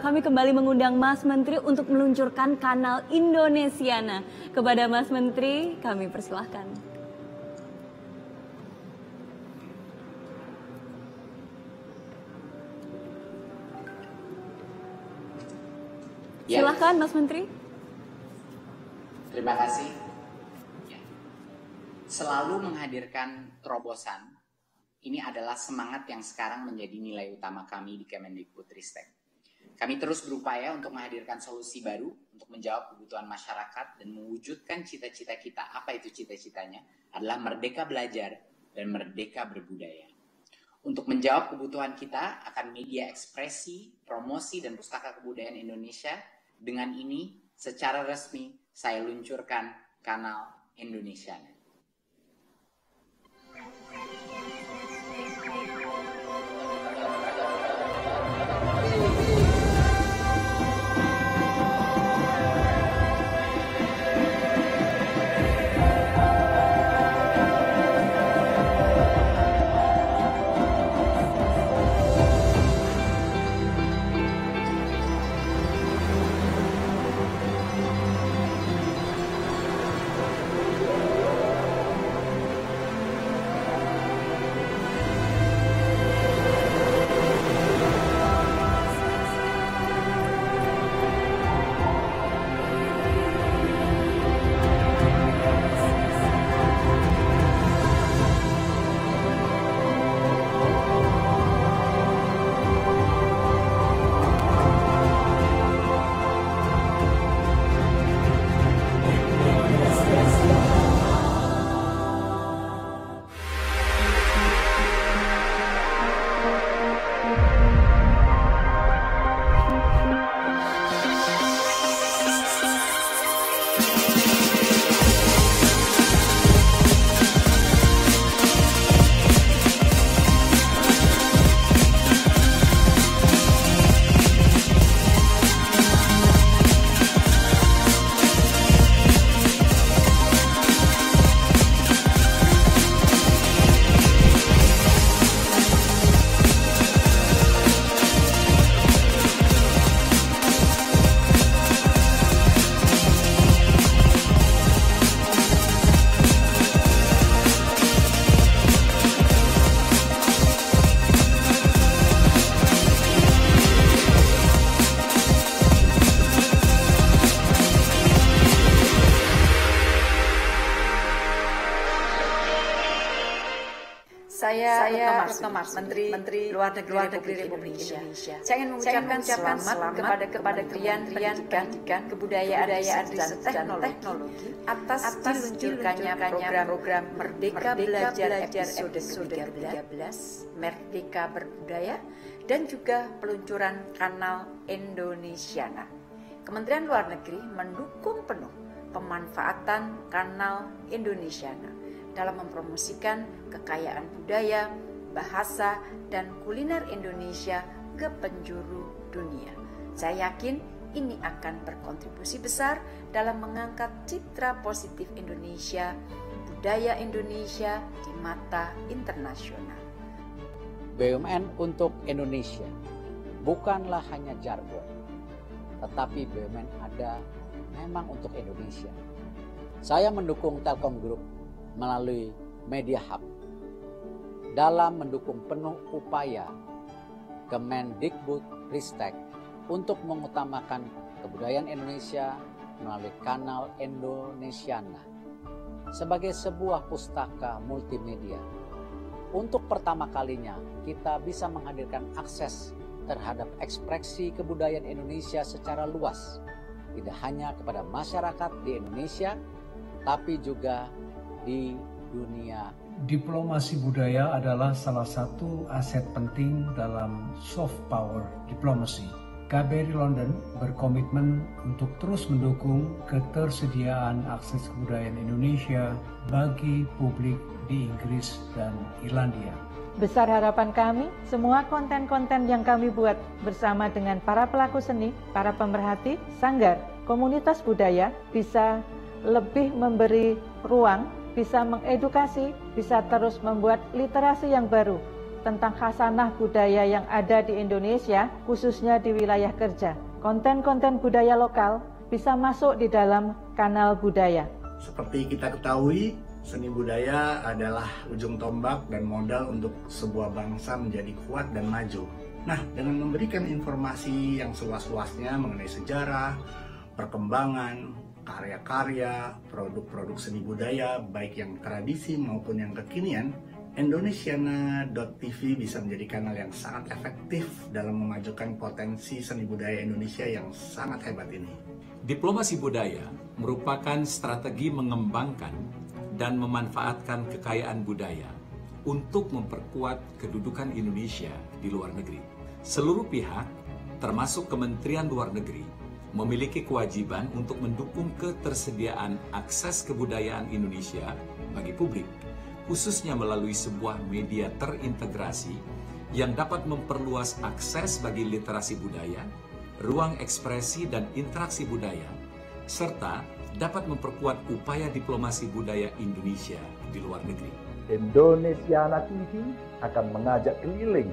kami kembali mengundang Mas Menteri untuk meluncurkan kanal Indonesiana. Kepada Mas Menteri, kami persilahkan. Silahkan Mas Menteri. Terima kasih. Selalu menghadirkan terobosan, ini adalah semangat yang sekarang menjadi nilai utama kami di Kemendikbudristek. Kami terus berupaya untuk menghadirkan solusi baru untuk menjawab kebutuhan masyarakat dan mewujudkan cita-cita kita. Apa itu cita-citanya? Adalah merdeka belajar dan merdeka berbudaya. Untuk menjawab kebutuhan kita akan media ekspresi, promosi, dan pustaka kebudayaan Indonesia. Dengan ini, secara resmi, saya luncurkan kanal Indonesiana. Saya Retno Marsudi, Menteri Luar Negeri Republik Indonesia. Saya ingin mengucapkan selamat kepada Kementerian Pendidikan, Kebudayaan dan Teknologi atas diluncurkannya program Merdeka Belajar episode 13, Merdeka Berbudaya, dan juga peluncuran kanal Indonesiana. Kementerian Luar Negeri mendukung penuh pemanfaatan kanal Indonesiana dalam mempromosikan kekayaan budaya, bahasa, dan kuliner Indonesia ke penjuru dunia. Saya yakin ini akan berkontribusi besar dalam mengangkat citra positif Indonesia, budaya Indonesia di mata internasional. BUMN untuk Indonesia bukanlah hanya jargon, tetapi BUMN ada memang untuk Indonesia. Saya mendukung Telkom Group melalui Media Hub dalam mendukung penuh upaya Kemendikbudristek untuk mengutamakan kebudayaan Indonesia melalui kanal Indonesiana sebagai sebuah pustaka multimedia. Untuk pertama kalinya kita bisa menghadirkan akses terhadap ekspresi kebudayaan Indonesia secara luas, tidak hanya kepada masyarakat di Indonesia, tapi juga di dunia. Diplomasi budaya adalah salah satu aset penting dalam soft power diplomasi. KBRI London berkomitmen untuk terus mendukung ketersediaan akses kebudayaan Indonesia bagi publik di Inggris dan Irlandia. Besar harapan kami, semua konten-konten yang kami buat bersama dengan para pelaku seni, para pemerhati, sanggar, komunitas budaya bisa lebih memberi ruang, bisa mengedukasi, bisa terus membuat literasi yang baru tentang khasanah budaya yang ada di Indonesia, khususnya di wilayah kerja. Konten-konten budaya lokal bisa masuk di dalam kanal budaya. Seperti kita ketahui, seni budaya adalah ujung tombak dan modal untuk sebuah bangsa menjadi kuat dan maju. Nah, dengan memberikan informasi yang seluas-luasnya mengenai sejarah, perkembangan, karya-karya, produk-produk seni budaya, baik yang tradisi maupun yang kekinian, Indonesiana.tv bisa menjadi kanal yang sangat efektif dalam memajukan potensi seni budaya Indonesia yang sangat hebat ini. Diplomasi budaya merupakan strategi mengembangkan dan memanfaatkan kekayaan budaya untuk memperkuat kedudukan Indonesia di luar negeri. Seluruh pihak, termasuk Kementerian Luar Negeri, memiliki kewajiban untuk mendukung ketersediaan akses kebudayaan Indonesia bagi publik, khususnya melalui sebuah media terintegrasi yang dapat memperluas akses bagi literasi budaya, ruang ekspresi dan interaksi budaya, serta dapat memperkuat upaya diplomasi budaya Indonesia di luar negeri. Indonesiana TV akan mengajak keliling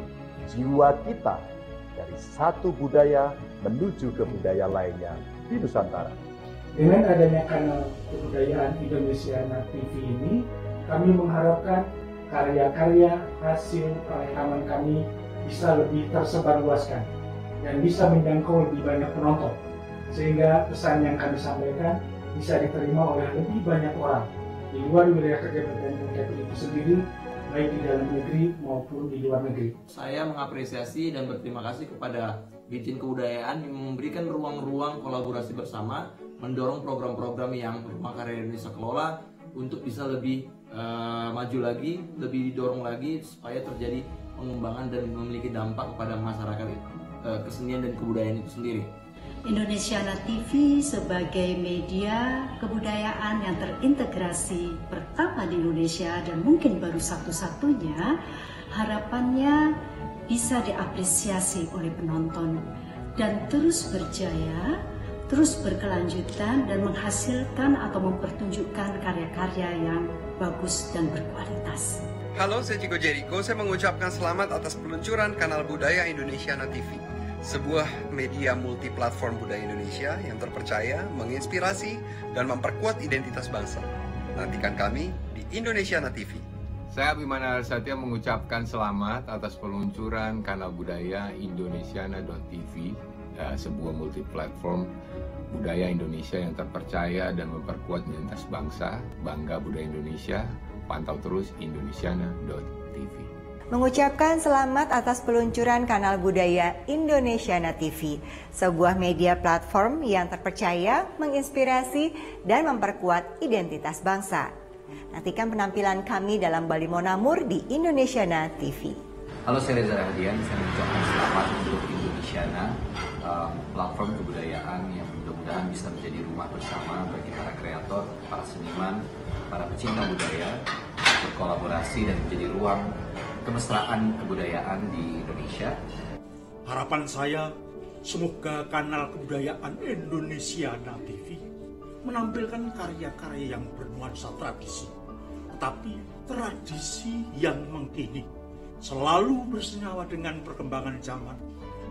jiwa kita dari satu budaya menuju ke budaya lainnya di Nusantara. Dengan adanya kanal kebudayaan Indonesiana TV ini, kami mengharapkan karya-karya hasil perekaman kami bisa lebih tersebarluaskan dan bisa menjangkau lebih banyak penonton, sehingga pesan yang kami sampaikan bisa diterima oleh lebih banyak orang di luar wilayah kerja Kementerian Pendidikan itu sendiri, baik di dalam negeri maupun di luar negeri. Saya mengapresiasi dan berterima kasih kepada Ditjen Kebudayaan yang memberikan ruang-ruang kolaborasi bersama, mendorong program-program yang Rumah Karya Indonesia kelola untuk bisa lebih maju lagi, lebih didorong lagi supaya terjadi pengembangan dan memiliki dampak kepada masyarakat kesenian dan kebudayaan itu sendiri. Indonesiana TV sebagai media kebudayaan yang terintegrasi pertama di Indonesia dan mungkin baru satu-satunya, harapannya bisa diapresiasi oleh penonton dan terus berjaya, terus berkelanjutan dan menghasilkan atau mempertunjukkan karya-karya yang bagus dan berkualitas. Halo, saya Chico Jericho. Saya mengucapkan selamat atas peluncuran kanal Budaya Indonesiana TV, sebuah media multiplatform budaya Indonesia yang terpercaya, menginspirasi, dan memperkuat identitas bangsa. Nantikan kami di Indonesiana TV. Saya Abimana Satya mengucapkan selamat atas peluncuran kanal budaya Indonesiana.tv, sebuah multiplatform budaya Indonesia yang terpercaya dan memperkuat identitas bangsa. Bangga budaya Indonesia, pantau terus Indonesiana.tv. mengucapkan selamat atas peluncuran kanal budaya Indonesiana TV, sebuah media platform yang terpercaya, menginspirasi, dan memperkuat identitas bangsa. Nantikan penampilan kami dalam Bali Monamur di Indonesiana TV. Halo, saya Reza Rahadian, saya mengucapkan selamat untuk Indonesiana, platform kebudayaan yang mudah-mudahan bisa menjadi rumah bersama bagi para kreator, para seniman, para pecinta budaya, berkolaborasi dan menjadi ruang kemesraan kebudayaan di Indonesia. Harapan saya, semoga kanal kebudayaan Indonesiana TV menampilkan karya-karya yang bernuansa tradisi, tetapi tradisi yang mengkini, selalu bersenyawa dengan perkembangan zaman,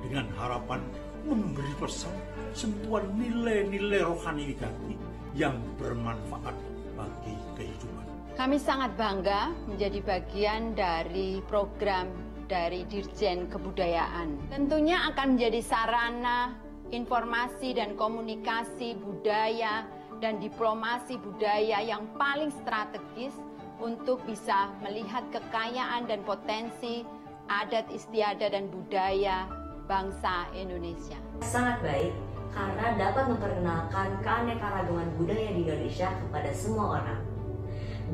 dengan harapan memberi pesan sentuhan nilai-nilai rohani negatif yang bermanfaat bagi kehidupan. Kami sangat bangga menjadi bagian dari program dari Dirjen Kebudayaan. Tentunya akan menjadi sarana informasi dan komunikasi budaya dan diplomasi budaya yang paling strategis untuk bisa melihat kekayaan dan potensi adat istiadat dan budaya bangsa Indonesia. Sangat baik karena dapat memperkenalkan keanekaragaman budaya di Indonesia kepada semua orang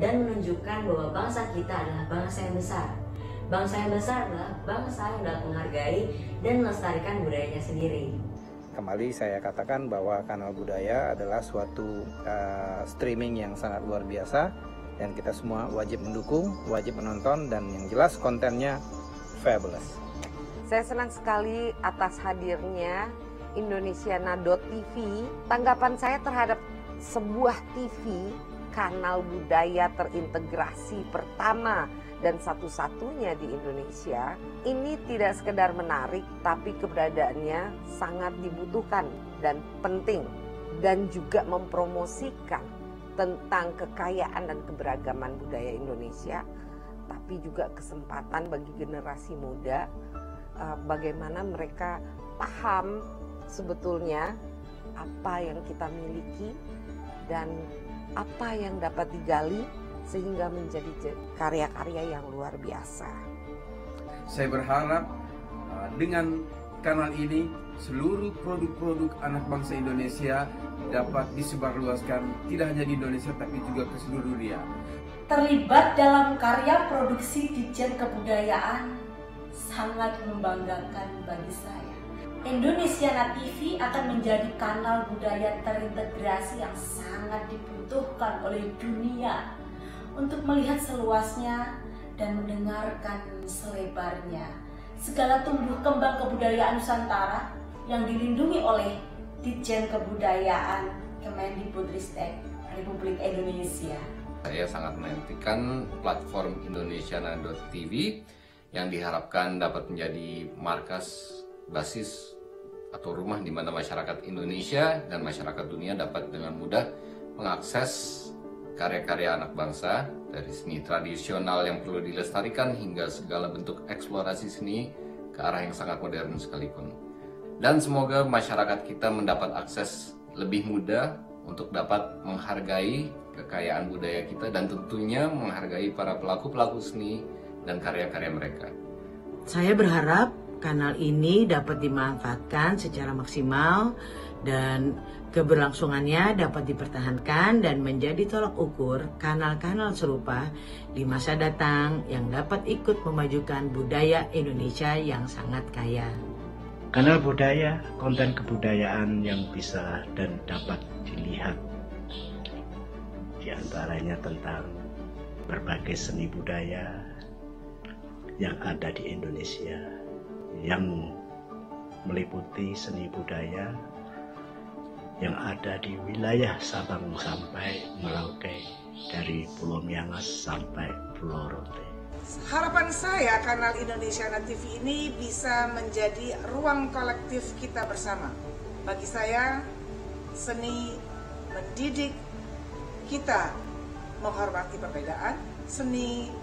dan menunjukkan bahwa bangsa kita adalah bangsa yang besar. Bangsa yang besar adalah bangsa yang dapat menghargai dan melestarikan budayanya sendiri. Kembali saya katakan bahwa kanal budaya adalah suatu streaming yang sangat luar biasa dan kita semua wajib mendukung, wajib menonton, dan yang jelas kontennya fabulous. Saya senang sekali atas hadirnya Indonesiana.tv. Tanggapan saya terhadap sebuah TV, kanal budaya terintegrasi pertama dan satu-satunya di Indonesia, ini tidak sekedar menarik, tapi keberadaannya sangat dibutuhkan dan penting, dan juga mempromosikan tentang kekayaan dan keberagaman budaya Indonesia, tapi juga kesempatan bagi generasi muda, bagaimana mereka paham sebetulnya apa yang kita miliki dan apa yang dapat digali sehingga menjadi karya-karya yang luar biasa. Saya berharap dengan kanal ini seluruh produk-produk anak bangsa Indonesia dapat disebarluaskan tidak hanya di Indonesia tapi juga ke seluruh dunia. Terlibat dalam karya produksi Ditjen Kebudayaan sangat membanggakan bagi saya. Indonesiana TV akan menjadi kanal budaya terintegrasi yang sangat dibutuhkan oleh dunia untuk melihat seluasnya dan mendengarkan selebarnya segala tumbuh kembang kebudayaan Nusantara yang dilindungi oleh Ditjen Kebudayaan Kemendikbudristek Republik Indonesia. Saya sangat menantikan platform Indonesiana.tv yang diharapkan dapat menjadi markas basis atau rumah di mana masyarakat Indonesia dan masyarakat dunia dapat dengan mudah mengakses karya-karya anak bangsa, dari seni tradisional yang perlu dilestarikan hingga segala bentuk eksplorasi seni ke arah yang sangat modern sekalipun. Dan semoga masyarakat kita mendapat akses lebih mudah untuk dapat menghargai kekayaan budaya kita dan tentunya menghargai para pelaku-pelaku seni dan karya-karya mereka. Saya berharap kanal ini dapat dimanfaatkan secara maksimal dan keberlangsungannya dapat dipertahankan dan menjadi tolak ukur kanal-kanal serupa di masa datang yang dapat ikut memajukan budaya Indonesia yang sangat kaya. Kanal budaya, konten kebudayaan yang bisa dan dapat dilihat, di antaranya tentang berbagai seni budaya yang ada di Indonesia, yang meliputi seni budaya yang ada di wilayah Sabang sampai Merauke, dari Pulau Miangas sampai Pulau Rote. Harapan saya kanal Indonesiana TV ini bisa menjadi ruang kolektif kita bersama. Bagi saya, seni mendidik kita menghormati perbedaan, seni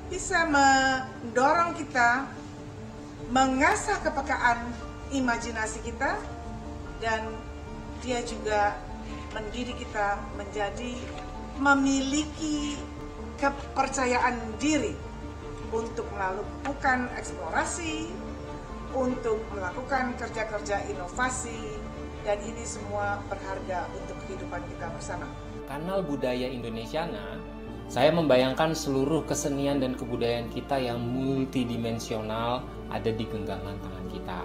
bisa mendorong kita mengasah kepekaan imajinasi kita, dan dia juga mendidik kita menjadi memiliki kepercayaan diri untuk melakukan eksplorasi, untuk melakukan kerja-kerja inovasi, dan ini semua berharga untuk kehidupan kita bersama. Kanal Budaya Indonesiana, saya membayangkan seluruh kesenian dan kebudayaan kita yang multidimensional ada di genggaman tangan kita.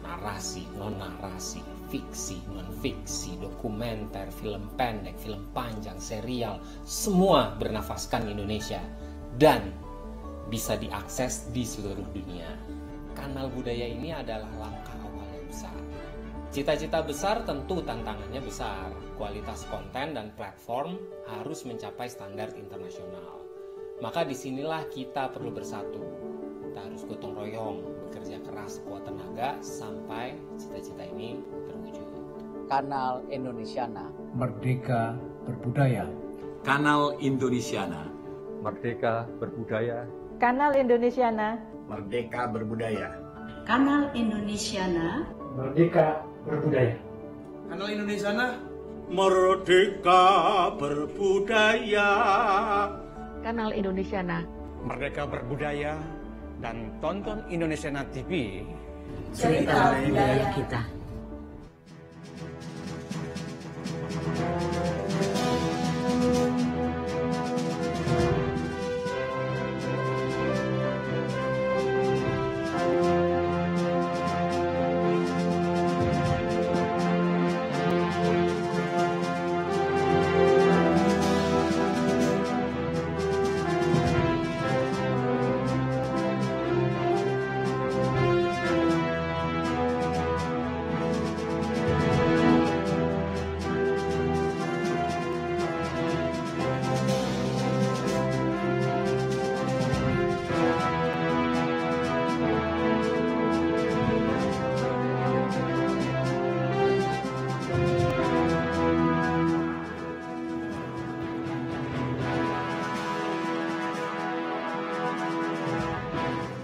Narasi, non-narasi, fiksi, non-fiksi, dokumenter, film pendek, film panjang, serial, semua bernafaskan Indonesia dan bisa diakses di seluruh dunia. Kanal budaya ini adalah langkah awal yang besar. Cita-cita besar tentu tantangannya besar. Kualitas konten dan platform harus mencapai standar internasional. Maka disinilah kita perlu bersatu. Kita harus gotong royong, bekerja keras sekuat tenaga sampai cita-cita ini terwujud. Kanal Indonesiana. Merdeka berbudaya. Kanal Indonesiana. Merdeka berbudaya. Kanal Indonesiana. Merdeka berbudaya. Kanal Indonesiana. Merdeka berbudaya. Kanal Indonesiana. Merdeka berbudaya. Kanal Indonesiana. Merdeka berbudaya dan tonton Indonesiana TV. Cerita budaya kita.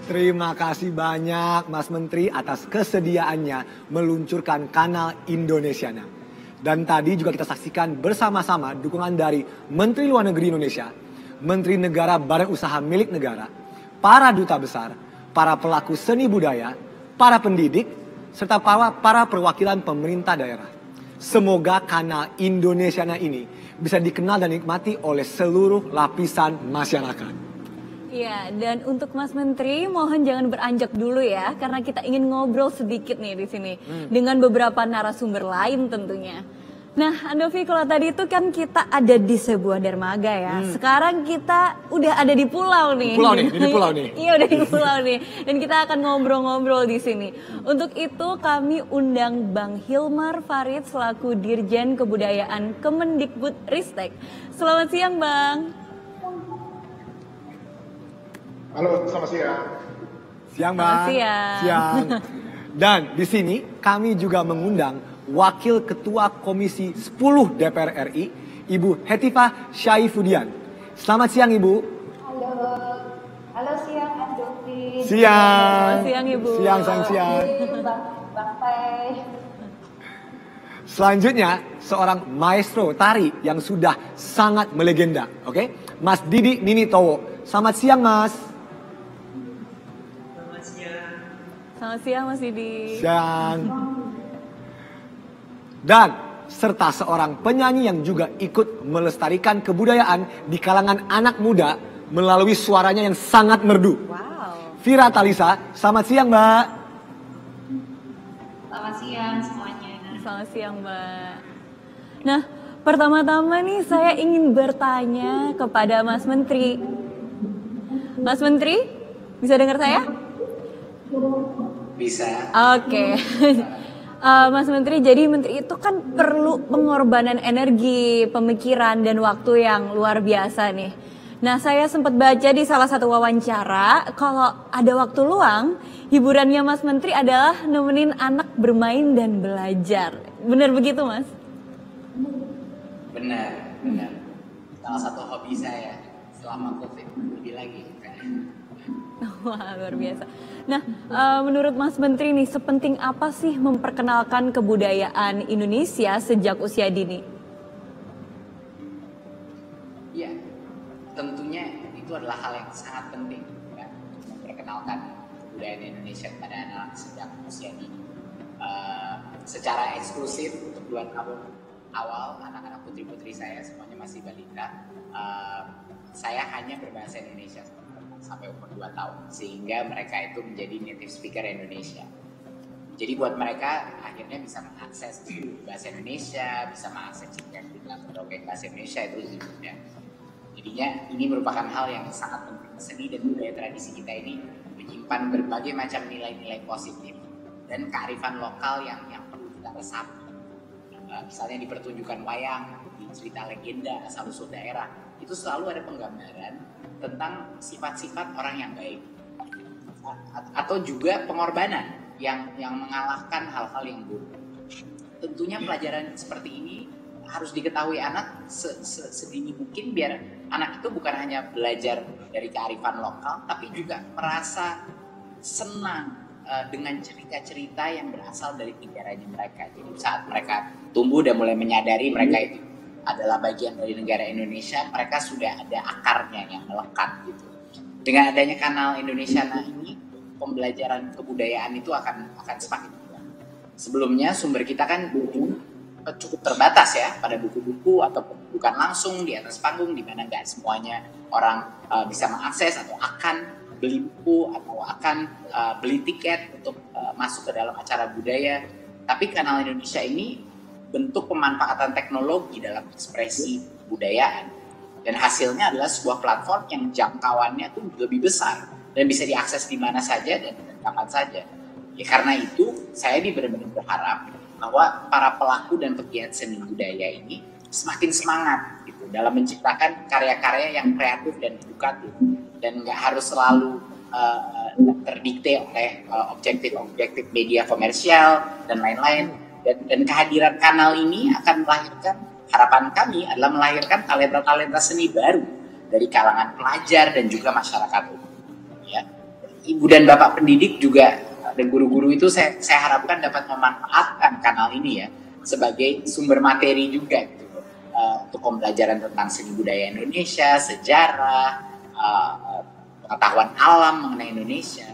Terima kasih banyak Mas Menteri atas kesediaannya meluncurkan Kanal Indonesiana. Dan tadi juga kita saksikan bersama-sama dukungan dari Menteri Luar Negeri Indonesia, Menteri Negara Badan Usaha Milik Negara, para duta besar, para pelaku seni budaya, para pendidik, serta para perwakilan pemerintah daerah. Semoga Kanal Indonesiana ini bisa dikenal dan dinikmati oleh seluruh lapisan masyarakat. Iya, dan untuk Mas Menteri mohon jangan beranjak dulu ya, karena kita ingin ngobrol sedikit nih di sini dengan beberapa narasumber lain tentunya. Nah, Andovi, kalau tadi itu kan kita ada di sebuah dermaga ya. Sekarang kita udah ada di pulau nih. Di pulau nih. Iya, udah di pulau nih. Dan kita akan ngobrol-ngobrol di sini. Untuk itu kami undang Bang Hilmar Farid selaku Dirjen Kebudayaan Kemendikbudristek. Selamat siang, Bang. Halo, selamat siang. Siang, Bang. Siang. Dan di sini kami juga mengundang Wakil Ketua Komisi 10 DPR RI, Ibu Hetifah Syaifudian. Selamat siang, Ibu. Halo siang, Andovi. Siang. Siang, Ibu. Siang. Bang Pai. Selanjutnya, seorang maestro tari yang sudah sangat melegenda, oke? Mas Didi Ninitowo. Selamat siang, Mas. Selamat siang, Mas Didi. Siang. Dan serta seorang penyanyi yang juga ikut melestarikan kebudayaan di kalangan anak muda melalui suaranya yang sangat merdu. Wow. Vira Talisa, selamat siang, Mbak. Selamat siang semuanya. Selamat siang, Mbak. Nah, pertama-tama nih saya ingin bertanya kepada Mas Menteri. Mas Menteri, bisa dengar saya? Bisa. Oke. Mas Menteri, jadi Menteri itu kan perlu pengorbanan energi, pemikiran, dan waktu yang luar biasa nih. Nah, saya sempat baca di salah satu wawancara, kalau ada waktu luang, hiburannya Mas Menteri adalah nemenin anak bermain dan belajar. Benar begitu, Mas? Benar. Salah satu hobi saya selama COVID, lebih lagi. Wah, luar biasa. Nah, menurut Mas Menteri nih, sepenting apa sih memperkenalkan kebudayaan Indonesia sejak usia dini? Ya, tentunya itu adalah hal yang sangat penting. Ya. kebudayaan Indonesia kepada anak sejak usia dini. Secara eksklusif untuk 2 tahun awal, anak-anak putri-putri saya semuanya masih balita, saya hanya berbahasa Indonesia sampai umur 2 tahun, sehingga mereka itu menjadi native speaker Indonesia. Jadi buat mereka akhirnya bisa mengakses bahasa Indonesia, bisa mengakses dongeng bahasa Indonesia itu ya. Jadinya ini merupakan hal yang sangat penting. Seni dan budaya tradisi kita ini menyimpan berbagai macam nilai-nilai positif dan kearifan lokal yang perlu kita resapi. Misalnya di pertunjukan wayang, di cerita legenda asal-usul daerah, itu selalu ada penggambaran tentang sifat-sifat orang yang baik, atau juga pengorbanan yang mengalahkan hal-hal yang buruk. Tentunya pelajaran seperti ini harus diketahui anak sedini mungkin, biar anak itu bukan hanya belajar dari kearifan lokal, tapi juga merasa senang dengan cerita-cerita yang berasal dari negaranya mereka. Jadi saat mereka tumbuh dan mulai menyadari mereka itu adalah bagian dari negara Indonesia, mereka sudah ada akarnya yang melekat gitu. Dengan adanya kanal Indonesiana ini, pembelajaran kebudayaan itu akan semakin kuat. Sebelumnya sumber kita kan cukup terbatas ya, pada buku-buku atau bukan langsung di atas panggung, di mana nggak semuanya orang bisa mengakses atau akan beli buku atau akan beli tiket untuk masuk ke dalam acara budaya. Tapi kanal Indonesia ini bentuk pemanfaatan teknologi dalam ekspresi budayaan, dan hasilnya adalah sebuah platform yang jangkauannya tuh lebih besar dan bisa diakses di mana saja dan kapan saja. Ya, karena itu saya benar-benar berharap bahwa para pelaku dan pegiat seni budaya ini semakin semangat gitu dalam menciptakan karya-karya yang kreatif dan edukatif, dan nggak harus selalu terdikte oleh objektif media komersial dan lain-lain. Dan kehadiran kanal ini akan melahirkan, harapan kami adalah melahirkan talenta-talenta seni baru dari kalangan pelajar dan juga masyarakat umum. Ya. Ibu dan bapak pendidik juga dan guru-guru itu saya harapkan dapat memanfaatkan kanal ini ya sebagai sumber materi juga gitu, untuk pembelajaran tentang seni budaya Indonesia, sejarah, pengetahuan alam mengenai Indonesia.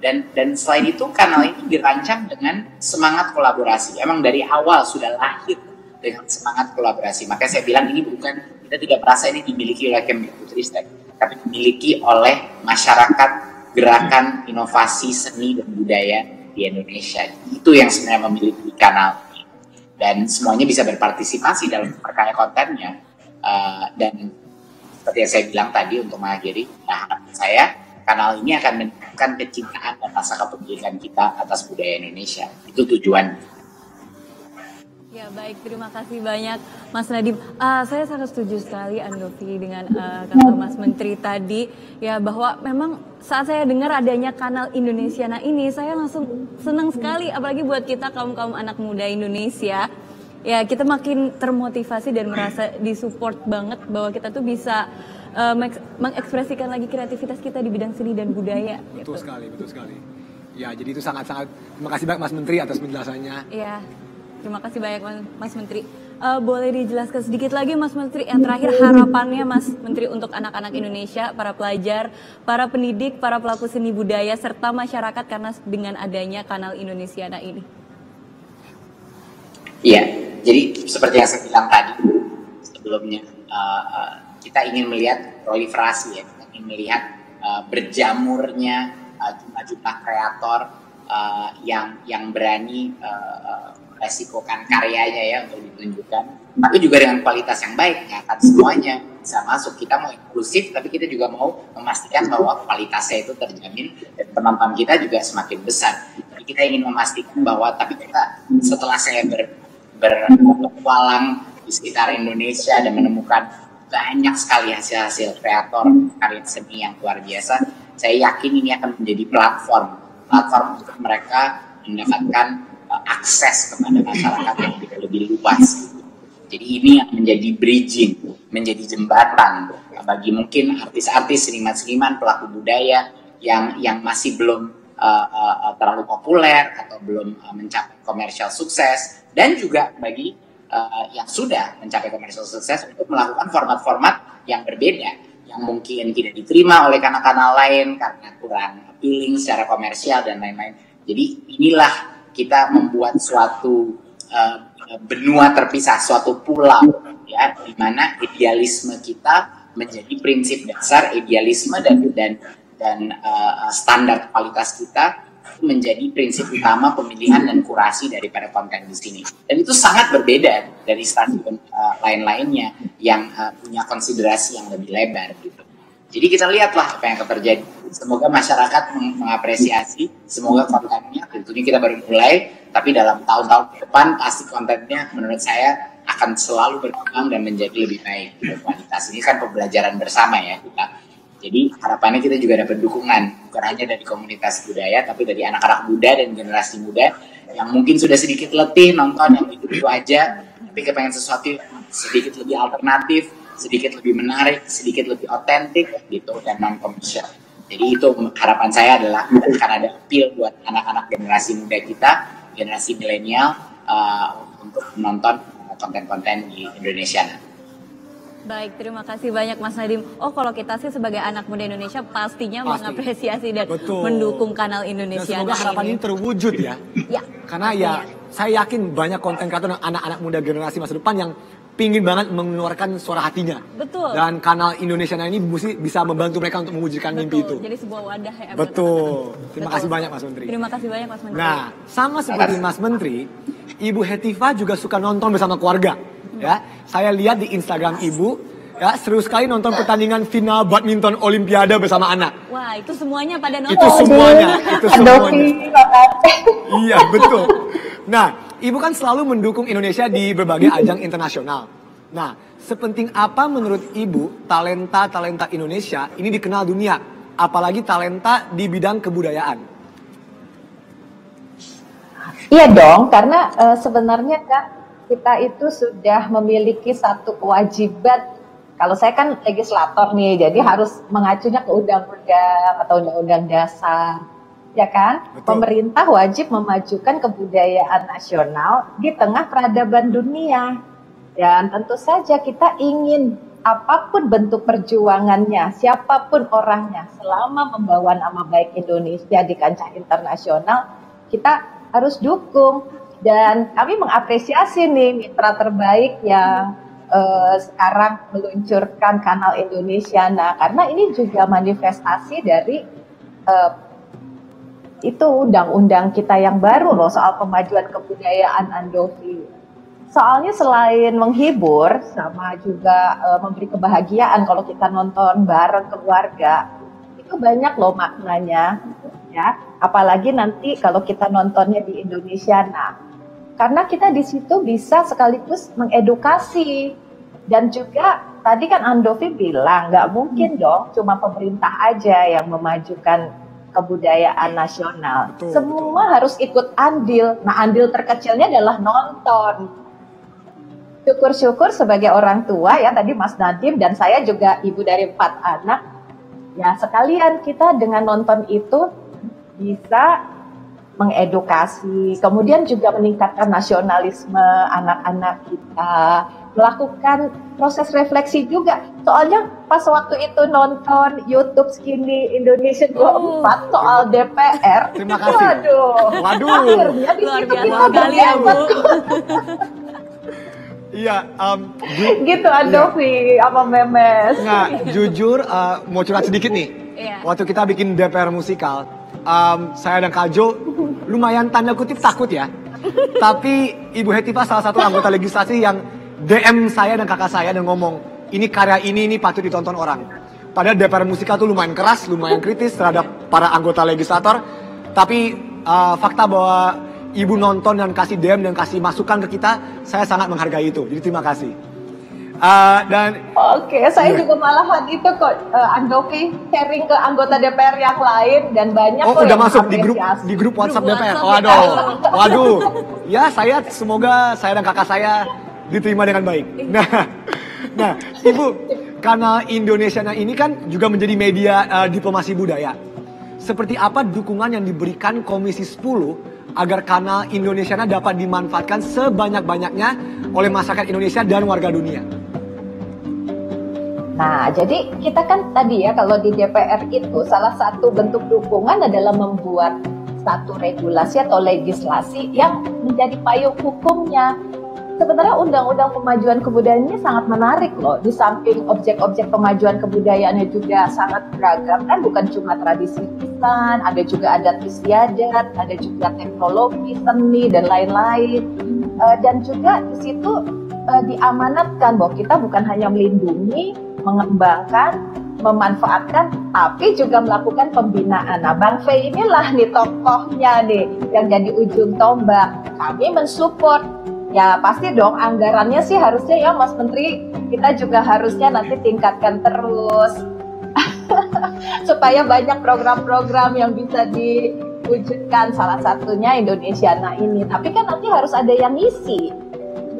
Dan selain itu kanal ini dirancang dengan semangat kolaborasi. Emang dari awal sudah lahir dengan semangat kolaborasi. Makanya saya bilang ini bukan, kita tidak merasa ini dimiliki oleh Kemdikbudristek, tapi dimiliki oleh masyarakat gerakan inovasi seni dan budaya di Indonesia. Itu yang sebenarnya memiliki kanal ini. Dan semuanya bisa berpartisipasi dalam perkaya kontennya. Dan seperti yang saya bilang tadi untuk mengakhiri, harapan saya kanal ini akan meningkatkan kecintaan dan rasa kepedulian kita atas budaya Indonesia. Itu tujuan. Ya baik, terima kasih banyak Mas Nadiem. Saya sangat setuju sekali Andovi dengan kata Mas Menteri tadi, ya bahwa memang saat saya dengar adanya kanal Indonesiana ini, saya langsung senang sekali, apalagi buat kita kaum anak muda Indonesia. Ya kita makin termotivasi dan merasa disupport banget bahwa kita tuh bisa mengekspresikan lagi kreativitas kita di bidang seni dan budaya. Betul sekali, betul sekali. Ya, jadi itu sangat-sangat, terima kasih banyak Mas Menteri atas penjelasannya. Iya, terima kasih banyak Mas Menteri. Boleh dijelaskan sedikit lagi Mas Menteri, yang terakhir harapannya Mas Menteri untuk anak-anak Indonesia, para pelajar, para pendidik, para pelaku seni budaya, serta masyarakat karena dengan adanya kanal Indonesiana ini? Iya, jadi seperti yang saya bilang tadi sebelumnya, kita ingin melihat proliferasi ya, kita ingin melihat berjamurnya jumlah kreator yang berani resikokan karyanya ya untuk ditunjukkan, tapi juga dengan kualitas yang baik. Ya kan semuanya bisa masuk. Kita mau inklusif, tapi kita juga mau memastikan bahwa kualitasnya itu terjamin dan penonton kita juga semakin besar. Jadi kita ingin memastikan bahwa, tapi kita setelah saya berpetualang di sekitar Indonesia dan menemukan banyak sekali hasil-hasil kreator karya seni yang luar biasa, saya yakin ini akan menjadi platform untuk mereka mendapatkan akses kepada masyarakat yang lebih luas. Jadi ini yang menjadi bridging, menjadi jembatan bagi mungkin artis-artis, seniman-seniman, pelaku budaya yang masih belum terlalu populer atau belum mencapai komersial sukses, dan juga bagi yang sudah mencapai komersial sukses untuk melakukan format-format yang berbeda yang mungkin tidak diterima oleh kanal-kanal lain karena kurang appealing secara komersial dan lain-lain. Jadi inilah kita membuat suatu benua terpisah, suatu pulau, ya, di mana idealisme kita menjadi prinsip dasar, idealisme dan standar kualitas kita menjadi prinsip utama pemilihan dan kurasi daripada konten di sini. Dan itu sangat berbeda dari stasiun lain-lainnya yang punya konsiderasi yang lebih lebar gitu. Jadi kita lihatlah apa yang akan terjadi. Semoga masyarakat mengapresiasi, semoga kontennya, tentunya kita baru mulai, tapi dalam tahun-tahun ke depan pasti kontennya menurut saya akan selalu berkembang dan menjadi lebih baik gitu, kualitas. Ini kan pembelajaran bersama ya kita. Jadi harapannya kita juga dapat dukungan, bukan hanya dari komunitas budaya, tapi dari anak-anak muda dan generasi muda yang mungkin sudah sedikit letih nonton yang itu aja, tapi kepengen sesuatu yang sedikit lebih alternatif, sedikit lebih menarik, sedikit lebih otentik gitu dan non komersial. Jadi itu harapan saya adalah akan ada appeal buat anak-anak generasi muda kita, generasi milenial untuk menonton konten-konten di Indonesia. Baik, terima kasih banyak Mas Nadiem. Oh, kalau kita sih sebagai anak muda Indonesia pastinya mengapresiasi dan mendukung kanal Indonesia. Dan semoga harapan ini terwujud ya. Ya. Karena ya saya yakin banyak konten kreator dan anak-anak muda generasi masa depan yang pingin banget mengeluarkan suara hatinya. Betul. Dan kanal Indonesia ini bisa membantu mereka untuk mewujudkan mimpi itu. Jadi sebuah wadah ya. Betul. Terima kasih banyak Mas Menteri. Terima kasih banyak Mas Menteri. Nah, sama seperti Mas Menteri, Ibu Hetiva juga suka nonton bersama keluarga. Ya, saya lihat di Instagram Ibu, ya seru sekali nonton pertandingan final badminton Olimpiade bersama anak. Wah, itu semuanya pada nonton. Itu semuanya. Iya, betul. Nah, Ibu kan selalu mendukung Indonesia di berbagai ajang internasional. Nah, sepenting apa menurut Ibu talenta-talenta Indonesia ini dikenal dunia, apalagi talenta di bidang kebudayaan? Iya dong, karena sebenarnya kan kita itu sudah memiliki satu kewajiban. Kalau saya kan legislator nih, jadi harus mengacunya ke undang-undang atau undang-undang dasar, ya kan? Betul. Pemerintah wajib memajukan kebudayaan nasional di tengah peradaban dunia. Dan tentu saja kita ingin apapun bentuk perjuangannya, siapapun orangnya, selama membawa nama baik Indonesia di kancah internasional, kita harus dukung. Dan kami mengapresiasi nih mitra terbaik yang sekarang meluncurkan kanal Indonesia. Nah, karena ini juga manifestasi dari itu undang-undang kita yang baru loh soal pemajuan kebudayaan, Andovi. Soalnya selain menghibur, sama juga memberi kebahagiaan kalau kita nonton bareng keluarga, itu banyak loh maknanya, ya. Apalagi nanti kalau kita nontonnya di Indonesia, nah. Karena kita di situ bisa sekaligus mengedukasi. Dan juga tadi kan Andovi bilang nggak mungkin dong cuma pemerintah aja yang memajukan kebudayaan nasional. Betul, semua harus ikut andil. Nah, andil terkecilnya adalah nonton. Syukur-syukur sebagai orang tua ya, tadi Mas Nadiem dan saya juga ibu dari 4 anak. Ya sekalian kita dengan nonton itu bisa mengedukasi, kemudian juga meningkatkan nasionalisme anak-anak kita, melakukan proses refleksi juga. Soalnya pas waktu itu nonton YouTube Skinny Indonesia 24 soal DPR. Terima kasih. Waduh. Akhirnya di situ kita berdebat. Iya, gitu Andovi sama Memes. Nah, jujur mau curhat sedikit nih. Waktu kita bikin DPR musikal, saya dan Kak Jo lumayan tanda kutip takut ya. Tapi Ibu Hetiva salah satu anggota legislasi yang DM saya dan kakak saya dan ngomong, ini karya ini patut ditonton orang. Padahal DPR musikal tuh lumayan keras, lumayan kritis terhadap para anggota legislator. Tapi fakta bahwa Ibu nonton dan kasih DM dan kasih masukan ke kita, saya sangat menghargai itu. Jadi terima kasih. Oke, saya juga malahan itu kok Andovi sharing ke anggota DPR yang lain dan banyak kok udah yang masuk di grup WhatsApp DPR. Waduh. Ya, semoga saya dan kakak saya diterima dengan baik. Nah, Ibu, kanal Indonesia ini kan juga menjadi media diplomasi budaya. Seperti apa dukungan yang diberikan Komisi 10 agar kanal Indonesia dapat dimanfaatkan sebanyak-banyaknya oleh masyarakat Indonesia dan warga dunia? Nah, jadi kita kan tadi ya kalau di DPR itu salah satu bentuk dukungan adalah membuat satu regulasi atau legislasi yang menjadi payung hukumnya. Sebenarnya undang-undang pemajuan kebudayaan ini sangat menarik loh. Di samping objek-objek pemajuan kebudayaannya juga sangat beragam kan, bukan cuma tradisi lisan, ada juga adat istiadat, ada juga teknologi, seni dan lain-lain. Dan juga di situ diamanatkan bahwa kita bukan hanya melindungi, mengembangkan, memanfaatkan, tapi juga melakukan pembinaan. Nah, Bang Fei inilah nih tokohnya nih yang jadi ujung tombak. Kami mensupport. Ya pasti dong anggarannya sih harusnya ya Mas Menteri, kita juga harusnya nanti tingkatkan terus supaya banyak program-program yang bisa diwujudkan, salah satunya Indonesiana ini. Tapi kan nanti harus ada yang ngisi.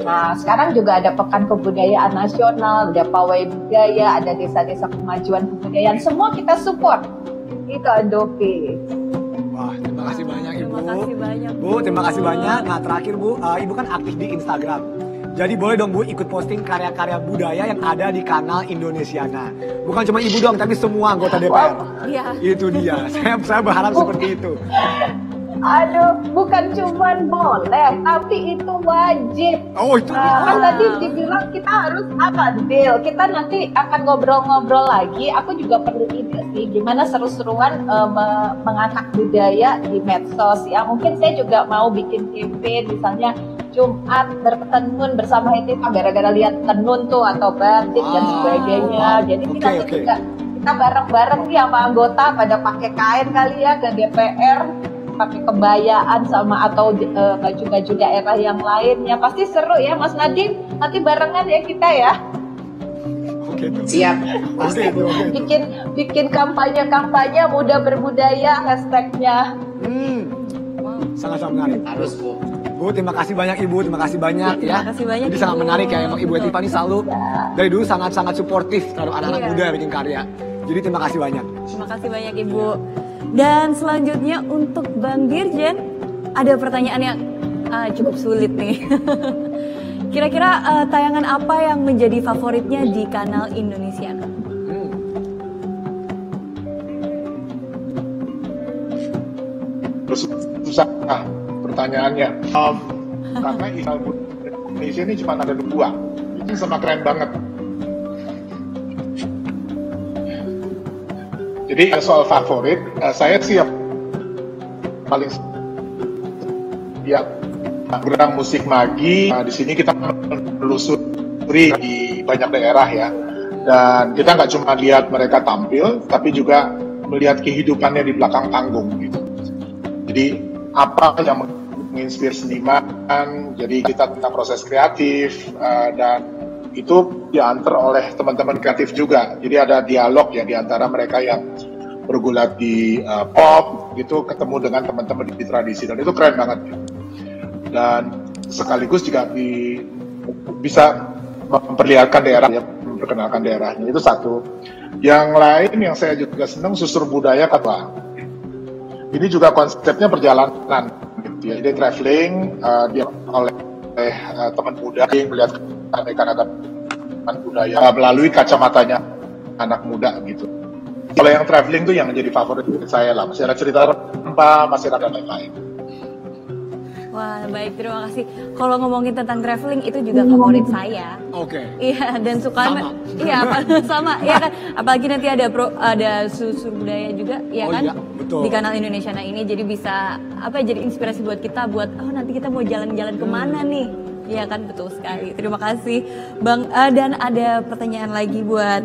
Nah sekarang juga ada Pekan Kebudayaan Nasional, ada Pawai Budaya, ada desa-desa kemajuan kebudayaan, semua kita support. Itu Andovi. Wah, terima kasih banyak Ibu. Terima kasih banyak, Bu, terima kasih banyak. Nah, terakhir Bu, Ibu kan aktif di Instagram. Jadi boleh dong Bu ikut posting karya-karya budaya yang ada di kanal Indonesiana. Bukan cuma Ibu dong, tapi semua anggota DPR. Iya. Itu dia. Saya berharap seperti itu. Aduh, bukan cuman boleh, tapi itu wajib. Oh, itu. Kan tadi dibilang kita harus deal. Kita nanti akan ngobrol-ngobrol lagi. Aku juga perlu ide sih, gimana seru-seruan mengangkat budaya di medsos ya. Mungkin saya juga mau bikin campaign, misalnya Jumat bertenun bersama Hetiva, gara-gara lihat tenun tuh atau batik dan sebagainya. Jadi kita juga kita bareng-bareng nih sama anggota pada pakai kain kali ya ke DPR. Pakai kebayaan sama atau baju-baju daerah yang lain ya, pasti seru ya Mas Nadiem, nanti barengan ya kita ya. Oke, siap. Bikin kampanye muda berbudaya hashtagnya. Sangat-sangat menarik. Harus Bu. Bu, terima kasih banyak Ibu, terima kasih banyak ya. Terima kasih banyak. Jadi sangat menarik ya, emang Ibu Hetiva ini selalu dari dulu sangat-sangat suportif terhadap anak-anak muda yang bikin karya. Jadi terima kasih banyak. Terima kasih banyak Ibu. Dan selanjutnya untuk Bang Dirjen, ada pertanyaan yang cukup sulit nih. Kira-kira tayangan apa yang menjadi favoritnya di kanal Indonesiana? Susah pertanyaannya. Karena Indonesia ini cuma ada 2. Itu sama keren banget. Jadi soal favorit, saya sih yang paling ya program musik magi. Di sini kita menelusuri di banyak daerah ya, dan kita nggak cuma lihat mereka tampil, tapi juga melihat kehidupannya di belakang panggung gitu. Jadi apa yang menginspirasi seniman? Jadi kita tentang proses kreatif dan itu diantar oleh teman-teman kreatif juga. Jadi ada dialog ya di antara mereka yang bergulat di pop gitu ketemu dengan teman-teman di tradisi, dan itu keren banget. Dan sekaligus juga bisa memperlihatkan daerah ya, memperkenalkan daerahnya, itu satu. Yang lain yang saya juga senang susur budaya kata. Ini juga konsepnya perjalanan gitu ya. Jadi traveling dia oleh teman muda yang melihat keanekaragaman budaya melalui kacamatanya anak muda gitu. Kalau yang traveling tuh yang menjadi favorit saya lah. Masih ada cerita rempah, masih ada lain-lain. Wah, baik, terima kasih. Kalau ngomongin tentang traveling itu juga favorit saya. Oke. Iya, dan suka sama, ya kan. Apalagi nanti ada susur budaya juga, ya kan? Iya, betul. Di kanal Indonesiana ini, jadi bisa jadi inspirasi buat kita buat nanti kita mau jalan-jalan kemana nih? Iya kan, betul sekali. Terima kasih, Bang. Dan ada pertanyaan lagi buat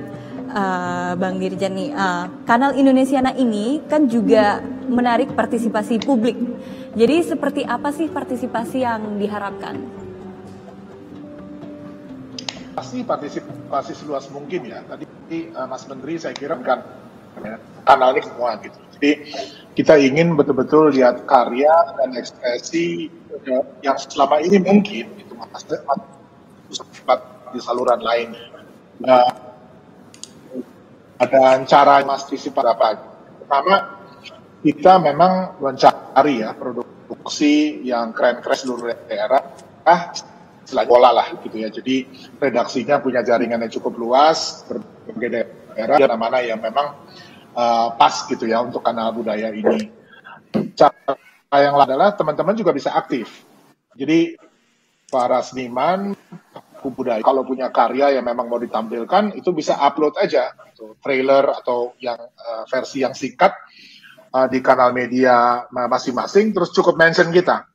Bang Dirjen nih. Kanal Indonesiana ini kan juga menarik partisipasi publik. Jadi seperti apa sih partisipasi yang diharapkan? Pasti partisipasi seluas mungkin ya. Tadi Mas Menteri saya kira kan kanal ini semua gitu. Jadi kita ingin betul-betul lihat karya dan ekspresi yang selama ini mungkin itu masih di saluran lain. Ada cara partisipasi apa? Pertama, kita memang mencari ya produksi yang keren-keren seluruh daerah, selain pola lah gitu ya. Jadi redaksinya punya jaringan yang cukup luas, berbagai daerah mana yang memang pas gitu ya untuk kanal budaya ini. Cara yang lain adalah teman-teman juga bisa aktif. Jadi para seniman budaya kalau punya karya yang memang mau ditampilkan itu bisa upload aja gitu, trailer atau yang versi yang singkat di kanal media masing-masing, terus cukup mention kita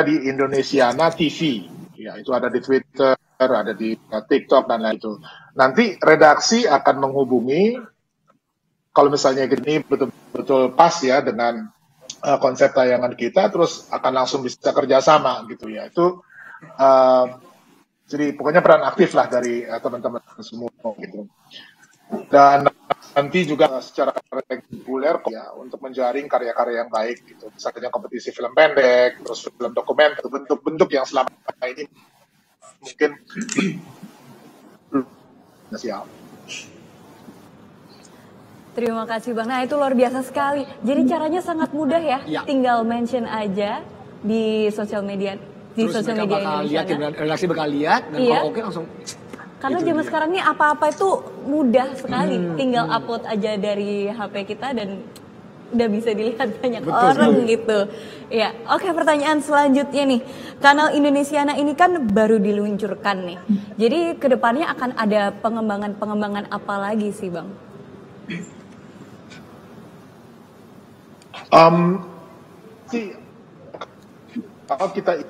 di Indonesiana TV ya, itu ada di Twitter, ada di TikTok dan lain itu. Nanti redaksi akan menghubungi kalau misalnya ini betul-betul pas ya dengan konsep tayangan kita, terus akan langsung bisa kerjasama gitu ya. Itu jadi pokoknya peran aktif lah dari teman-teman semua gitu. Dan nanti juga secara reguler ya untuk menjaring karya-karya yang baik gitu. Misalnya kompetisi film pendek, terus film dokumenter, bentuk-bentuk yang selama ini mungkin siap. Terima kasih Bang. Nah itu luar biasa sekali. Jadi caranya sangat mudah ya. Tinggal mention aja di sosial media. Di Terus sosial mereka media bakal Indonesia. lihat, redaksi bakal lihat, dan kalau oke langsung. Karena itu zaman dia. sekarang ini apa-apa itu mudah sekali. Tinggal upload aja dari HP kita dan udah bisa dilihat banyak orang gitu. Ya, oke, pertanyaan selanjutnya nih. Kanal Indonesiana ini kan baru diluncurkan nih. Jadi kedepannya akan ada pengembangan apa lagi sih Bang? Kalau kita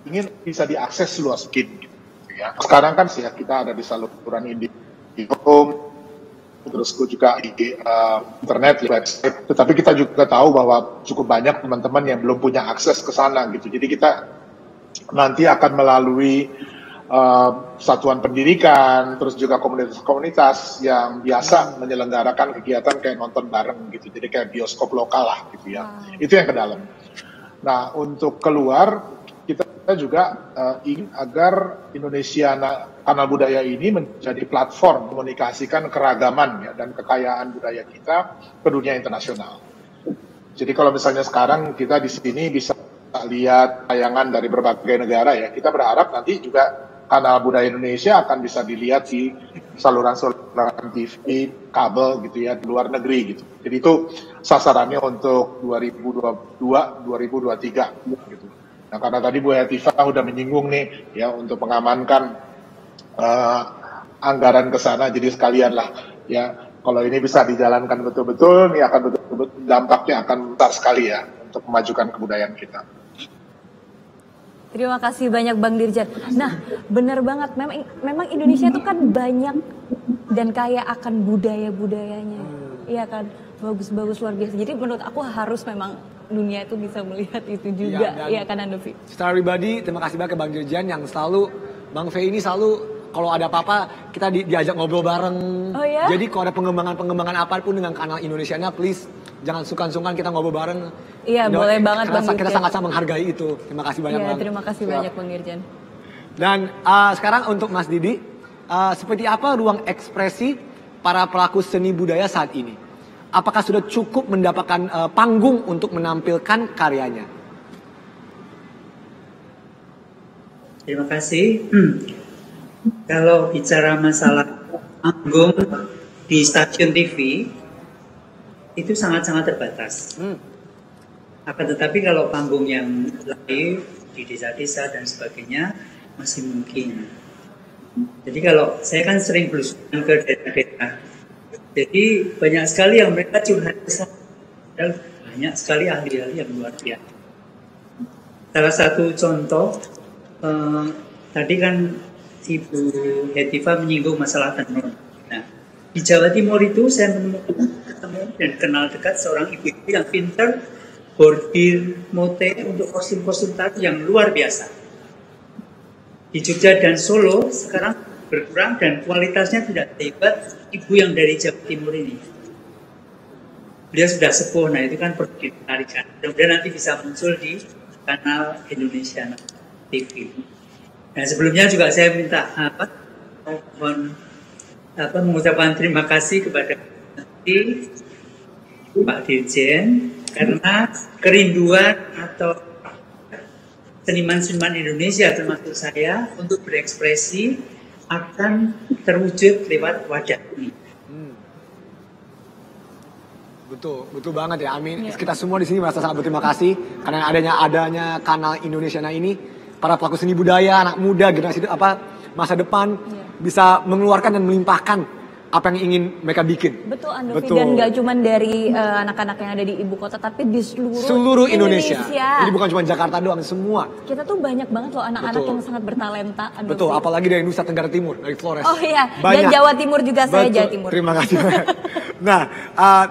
ingin bisa diakses luas mungkin gitu ya. Sekarang kan sih ya, kita ada di saluran IndiHome, terus juga di internet, di website. Tetapi kita juga tahu bahwa cukup banyak teman-teman yang belum punya akses ke sana gitu. Jadi kita nanti akan melalui satuan pendidikan, terus juga komunitas-komunitas yang biasa menyelenggarakan kegiatan kayak nonton bareng gitu. Jadi kayak bioskop lokal lah gitu ya. Itu yang ke dalam. Nah, untuk keluar kita juga ingin agar Indonesiana Kanal Budaya ini menjadi platform komunikasikan keragaman ya dan kekayaan budaya kita ke dunia internasional. Jadi kalau misalnya sekarang kita di sini bisa lihat tayangan dari berbagai negara ya, kita berharap nanti juga Kanal Budaya Indonesia akan bisa dilihat di saluran-saluran TV, kabel gitu ya, di luar negeri gitu. Jadi itu sasarannya untuk 2022-2023 gitu. Nah karena tadi Bu Hetiva udah menyinggung nih ya untuk mengamankan anggaran ke sana, jadi sekalian lah ya kalau ini bisa dijalankan betul-betul, ini akan betul-betul dampaknya akan besar sekali ya untuk memajukan kebudayaan kita. Terima kasih banyak Bang Dirjen. Nah, benar banget. Memang Indonesia itu kan banyak dan kaya akan budaya-budayanya. Iya kan, bagus-bagus luar biasa. Jadi menurut aku harus memang dunia itu bisa melihat itu juga. Iya kan Andovi? Secara pribadi, terima kasih banyak ke Bang Dirjen yang selalu, Bang Fe ini selalu kalau ada apa-apa kita diajak ngobrol bareng. Oh ya? Jadi kalau ada pengembangan apapun dengan Kanal Indonesiana, please jangan sungkan-sungkan kita ngobrol bareng. Iya, boleh banget Bang Dirjen. Kita sangat-sangat menghargai itu. Terima kasih banyak Bang. Terima kasih banyak Bang Dirjen. Dan sekarang untuk Mas Didi, seperti apa ruang ekspresi para pelaku seni budaya saat ini? Apakah sudah cukup mendapatkan panggung untuk menampilkan karyanya? Terima kasih. Kalau bicara masalah panggung di stasiun TV, itu sangat-sangat terbatas. Akan tetapi kalau panggung yang live di desa-desa dan sebagainya masih mungkin. Jadi kalau saya kan sering belusukan ke daerah-daerah, jadi banyak sekali yang mereka curhat ke saya. Dan banyak sekali ahli-ahli yang luar biasa. Salah satu contoh, tadi kan Ibu Hetiva menyinggung masalah tenun. Nah, di Jawa Timur itu saya ketemu dan kenal dekat seorang ibu yang pintar bordir motif untuk kostum-kostum tari yang luar biasa. Di Jogja dan Solo sekarang berkurang dan kualitasnya tidak hebat ibu yang dari Jawa Timur ini. Beliau sudah sepuh, nah itu kan perlu ditarikan. Mudah-mudahan nanti bisa muncul di Kanal Indonesiana TV. Nah sebelumnya juga saya minta mengucapkan terima kasih kepada Pak Dirjen karena kerinduan atau seniman-seniman Indonesia termasuk saya untuk berekspresi akan terwujud lewat wadah ini. Betul banget ya. Amin. Kita semua di sini merasa sangat berterima kasih karena adanya kanal Indonesiana ini. Para pelaku seni budaya, anak muda, generasi masa depan bisa mengeluarkan dan melimpahkan apa yang ingin mereka bikin. Betul, Andovi. Dan nggak cuma dari anak-anak yang ada di ibu kota, tapi di seluruh Indonesia. Jadi bukan cuma Jakarta doang, semua. Kita tuh banyak banget loh anak-anak yang sangat bertalenta, Andovi. Betul, apalagi dari Nusa Tenggara Timur, dari Flores. Oh iya, banyak. Dan Jawa Timur juga. Saya Jawa Timur. Terima kasih. Nah,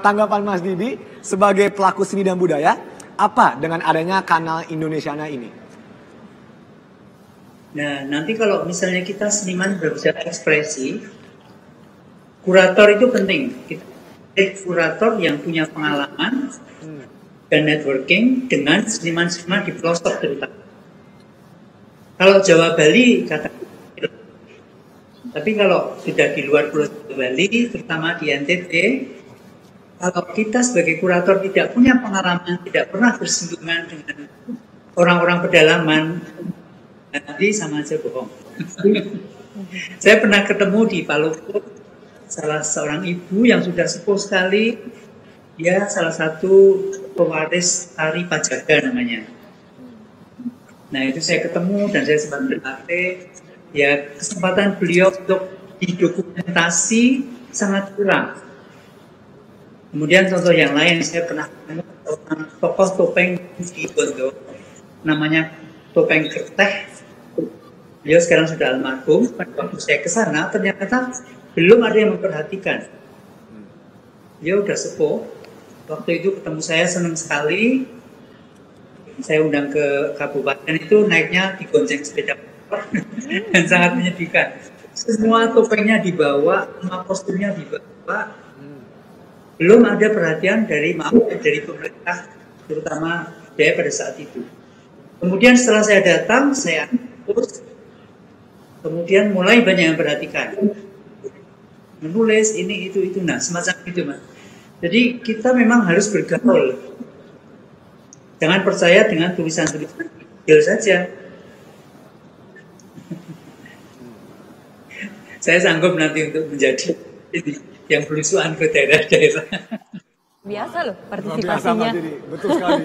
tanggapan Mas Didi sebagai pelaku seni dan budaya, apa dengan adanya kanal Indonesiana ini? Nah, nanti kalau misalnya kita seniman berbicara ekspresi, kurator itu penting. Kita kurator yang punya pengalaman dan networking dengan seniman-seniman di pelosok terutama. Kalau Jawa Bali tapi kalau sudah di luar Pulau Bali, terutama di NTT, kalau kita sebagai kurator tidak punya pengalaman, tidak pernah bersinggungan dengan orang-orang pedalaman, nanti sama aja bohong. Saya pernah ketemu di Palopo, salah seorang ibu yang sudah sepuh sekali, dia salah satu pewaris tari Pajaga namanya. Nah itu saya ketemu dan saya sempat berlatih. Ya kesempatan beliau untuk didokumentasi sangat kurang. Kemudian contoh yang lain, saya pernah ketemu tokoh topeng di Bondo, namanya Topeng Kerteh. Beliau sekarang sudah almarhum. Pada waktu saya ke sana ternyata belum ada yang memperhatikan. Dia udah sepuh. Waktu itu ketemu saya senang sekali. Saya undang ke kabupaten itu, naiknya digonceng sepeda dan sangat menyedihkan. Semua topengnya dibawa, semua kostumnya dibawa. Belum ada perhatian dari pemerintah, terutama saya pada saat itu. Kemudian setelah saya datang, saya terus, kemudian mulai banyak yang perhatikan, menulis ini itu, nah semacam itu mas. Jadi kita memang harus bergaul. Jangan percaya dengan tulisan-tulisan Google saja. Saya sanggup nanti untuk menjadi yang belusuan ke daerah-daerah. Biasa loh Biasa, partisipasinya. Mas Didi. Betul sekali.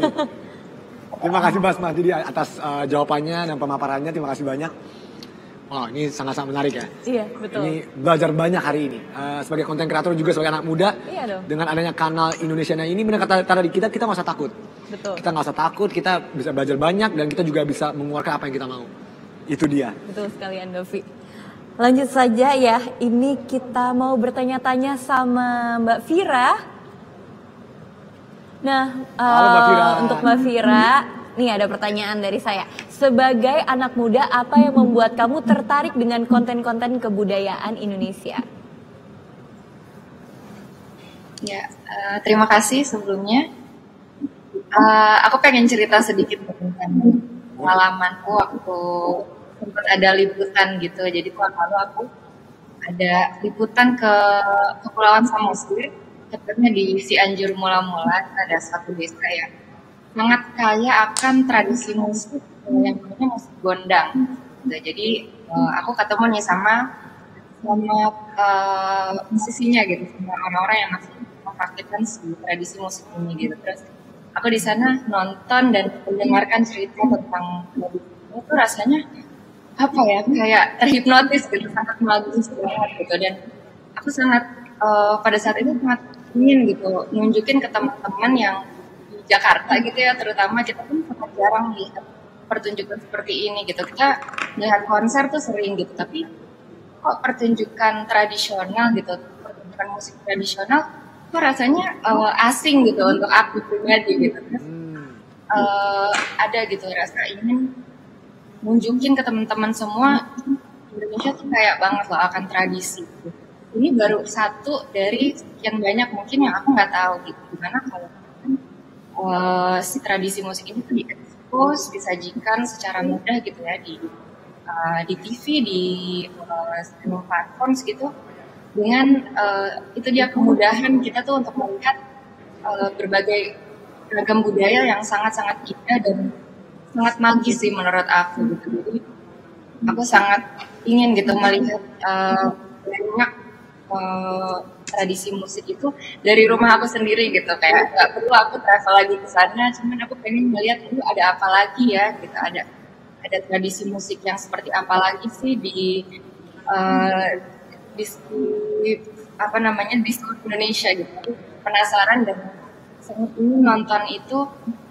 Terima kasih Mas Didi atas jawabannya dan pemaparannya. Terima kasih banyak. Wow, ini sangat-sangat menarik ya. Iya, betul. Ini belajar banyak hari ini. Sebagai konten kreator juga sebagai anak muda. Iya dong. Dengan adanya kanal Indonesiana ini, benar kata di kita nggak usah takut. Betul. Kita nggak usah takut, kita bisa belajar banyak dan kita juga bisa mengeluarkan apa yang kita mau. Itu dia. Betul sekali Andovi. Lanjut saja ya, ini kita mau bertanya-tanya sama Mbak Vira. Nah, Halo, Mbak Vira. Untuk Mbak Vira, nih ada pertanyaan dari saya. Sebagai anak muda, apa yang membuat kamu tertarik dengan konten-konten kebudayaan Indonesia? Ya, terima kasih sebelumnya. Aku pengen cerita sedikit tentang pengalamanku waktu sempat ada liputan gitu. Jadi tahun lalu aku ada liputan ke Kepulauan Samosir, tepatnya di Cianjur Mula-Mula. Ada satu desa yang sangat kaya akan tradisi musik yang namanya musik gondang. Jadi aku ketemu nih sama musisinya gitu, sama orang-orang yang masih mempraktikkan si tradisi musik ini gitu. Terus aku di sana nonton dan mendengarkan cerita tentang tradisi ini tuh rasanya apa ya, kayak terhipnotis gitu, sangat magis banget gitu. Dan aku sangat pada saat itu sangat ingin gitu nunjukin ke teman-teman yang di Jakarta gitu ya, terutama kita pun sangat jarang lihat pertunjukan seperti ini gitu. Kita lihat konser tuh sering gitu, tapi kok pertunjukan tradisional gitu, pertunjukan musik tradisional kok rasanya asing gitu untuk aku pribadi gitu. Terus ada gitu rasa ingin nunjukin ke teman-teman semua Indonesia tuh kayak banget loh akan tradisi. Ini baru satu dari sekian banyak mungkin yang aku nggak tahu gitu. Gimana kalau si tradisi musik ini tuh diekspos, disajikan secara mudah gitu ya di TV, di streaming platforms gitu. Dengan itu dia kemudahan kita tuh untuk melihat berbagai ragam budaya yang sangat-sangat indah dan sangat magis sih menurut aku gitu. Jadi aku sangat ingin gitu melihat banyak tradisi musik itu dari rumah aku sendiri gitu, kayak nggak perlu aku travel lagi ke sana, cuman aku pengen melihat dulu ada apa lagi ya gitu, ada tradisi musik yang seperti apa lagi sih di apa namanya di seluruh Indonesia gitu. Aku penasaran dan sangat ingin nonton itu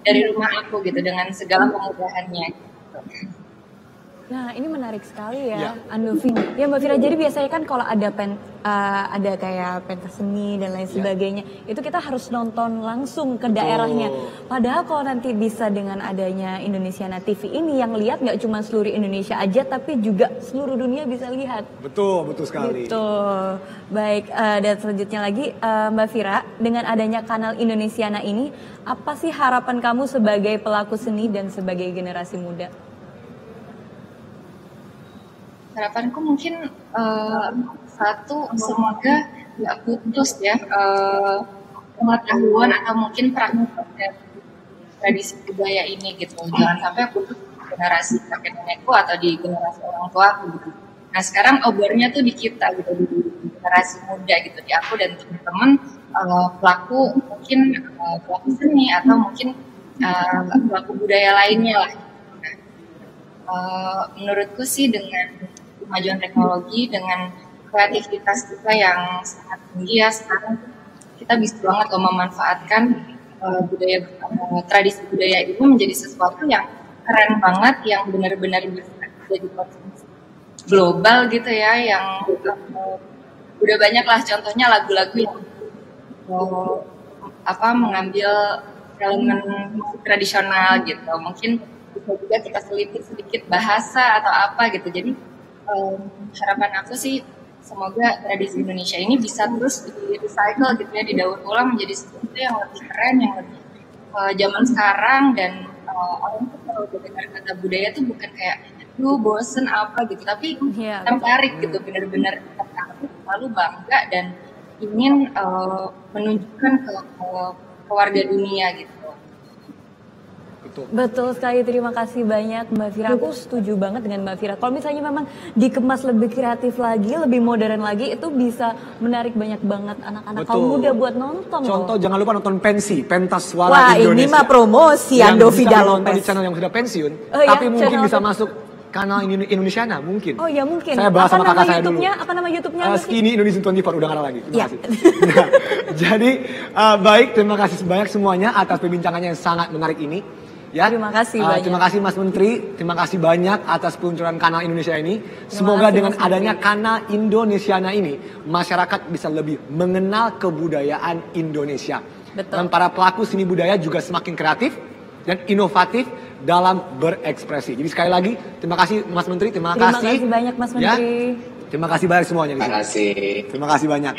dari rumah aku gitu dengan segala kemudahannya gitu. Nah, ini menarik sekali ya, Andovi. Ya, Mbak Fira, jadi biasanya kan kalau ada ada kayak pentas seni dan lain sebagainya, itu kita harus nonton langsung ke daerahnya. Padahal kalau nanti bisa dengan adanya Indonesiana TV ini, yang lihat nggak cuma seluruh Indonesia aja, tapi juga seluruh dunia bisa lihat. Betul sekali. Betul. Baik, dan selanjutnya lagi Mbak Fira, dengan adanya kanal Indonesiana ini, apa sih harapan kamu sebagai pelaku seni dan sebagai generasi muda? Harapanku mungkin satu, semoga nggak putus ya pengetahuan atau mungkin praktek dari tradisi budaya ini gitu. Jangan sampai putus di generasi kakek nenekku atau di generasi orang tua aku gitu. Nah sekarang obornya tuh di kita gitu, di generasi muda gitu, di aku dan teman-teman pelaku mungkin pelaku seni atau mungkin pelaku budaya lainnya lah. Menurutku sih dengan kemajuan teknologi, dengan kreativitas kita yang sangat tinggi ya sekarang, kita bisa banget memanfaatkan tradisi budaya itu menjadi sesuatu yang keren banget, yang benar-benar bisa jadi konsumsi global gitu ya, yang udah banyak lah contohnya lagu-lagu yang mengambil elemen musik tradisional gitu. Mungkin bisa juga kita selipit sedikit bahasa atau apa gitu. Jadi harapan aku sih semoga tradisi Indonesia ini bisa terus di recycle gitu ya, didaur ulang menjadi sesuatu yang lebih keren, yang lebih zaman sekarang, dan orang tuh kalau dengar kata budaya tuh bukan kayak lu bosen apa gitu, tapi tertarik gitu, benar-benar tertarik, lalu bangga dan ingin menunjukkan ke warga dunia gitu. Betul sekali, terima kasih banyak Mbak Fira. Aku setuju banget dengan Mbak Fira. Kalau misalnya memang dikemas lebih kreatif lagi, lebih modern lagi, itu bisa menarik banyak banget anak-anak kaum muda buat nonton. Contoh, jangan lupa nonton Pensi, Pentas Suara Wah, Indonesia. ini mah promosi Andovi Dalopes. Yang di channel yang sudah pensiun, Oh, tapi ya, mungkin bisa channel masuk kanal Indonesiana mungkin. Oh ya mungkin. Saya bahas sama kakak saya dulu. Apa nama YouTube-nya? Skinny Indonesian 24, udah ngarang lagi. Terima kasih. Nah, jadi baik, terima kasih banyak semuanya atas perbincangannya yang sangat menarik ini. Ya, terima kasih banyak. Terima kasih Mas Menteri, terima kasih banyak atas peluncuran kanal Indonesia ini. Semoga dengan adanya kanal Indonesiana ini, masyarakat bisa lebih mengenal kebudayaan Indonesia. Betul. Dan para pelaku seni budaya juga semakin kreatif dan inovatif dalam berekspresi. Jadi sekali lagi, terima kasih Mas Menteri, terima kasih. Terima kasih banyak Mas Menteri. Ya, terima kasih banyak semuanya. Terima kasih. Terima kasih banyak.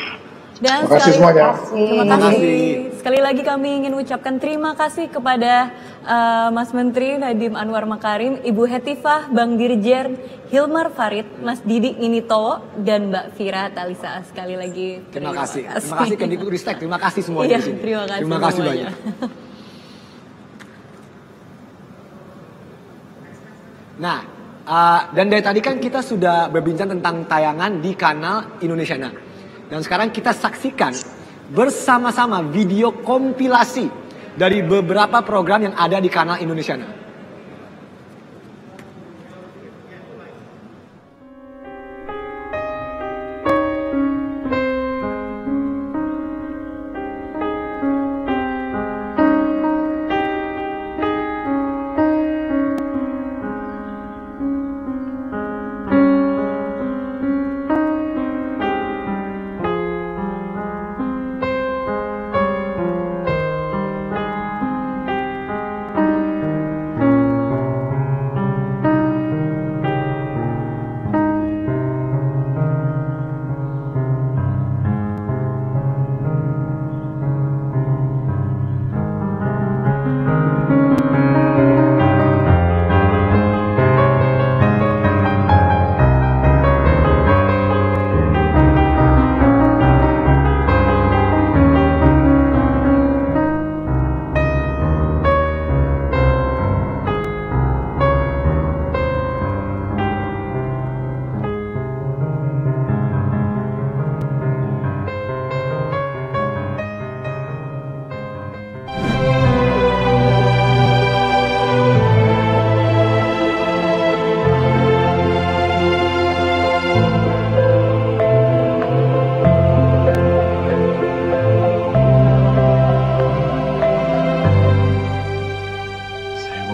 Dan terima kasih semuanya. Terima kasih. Sekali lagi kami ingin ucapkan terima kasih kepada Mas Menteri Nadiem Anwar Makarim, Ibu Hetifah, Bang Dirjen Hilmar Farid, Mas Didi Ninitowo, dan Mbak Fira Talisa. Sekali lagi terima kasih. Terima kasih Kemdikbudristek, terima kasih semuanya di sini. Terima kasih banyak. Nah, dan dari tadi kan kita sudah berbincang tentang tayangan di kanal Indonesiana. Dan sekarang kita saksikan bersama-sama video kompilasi dari beberapa program yang ada di kanal Indonesiana.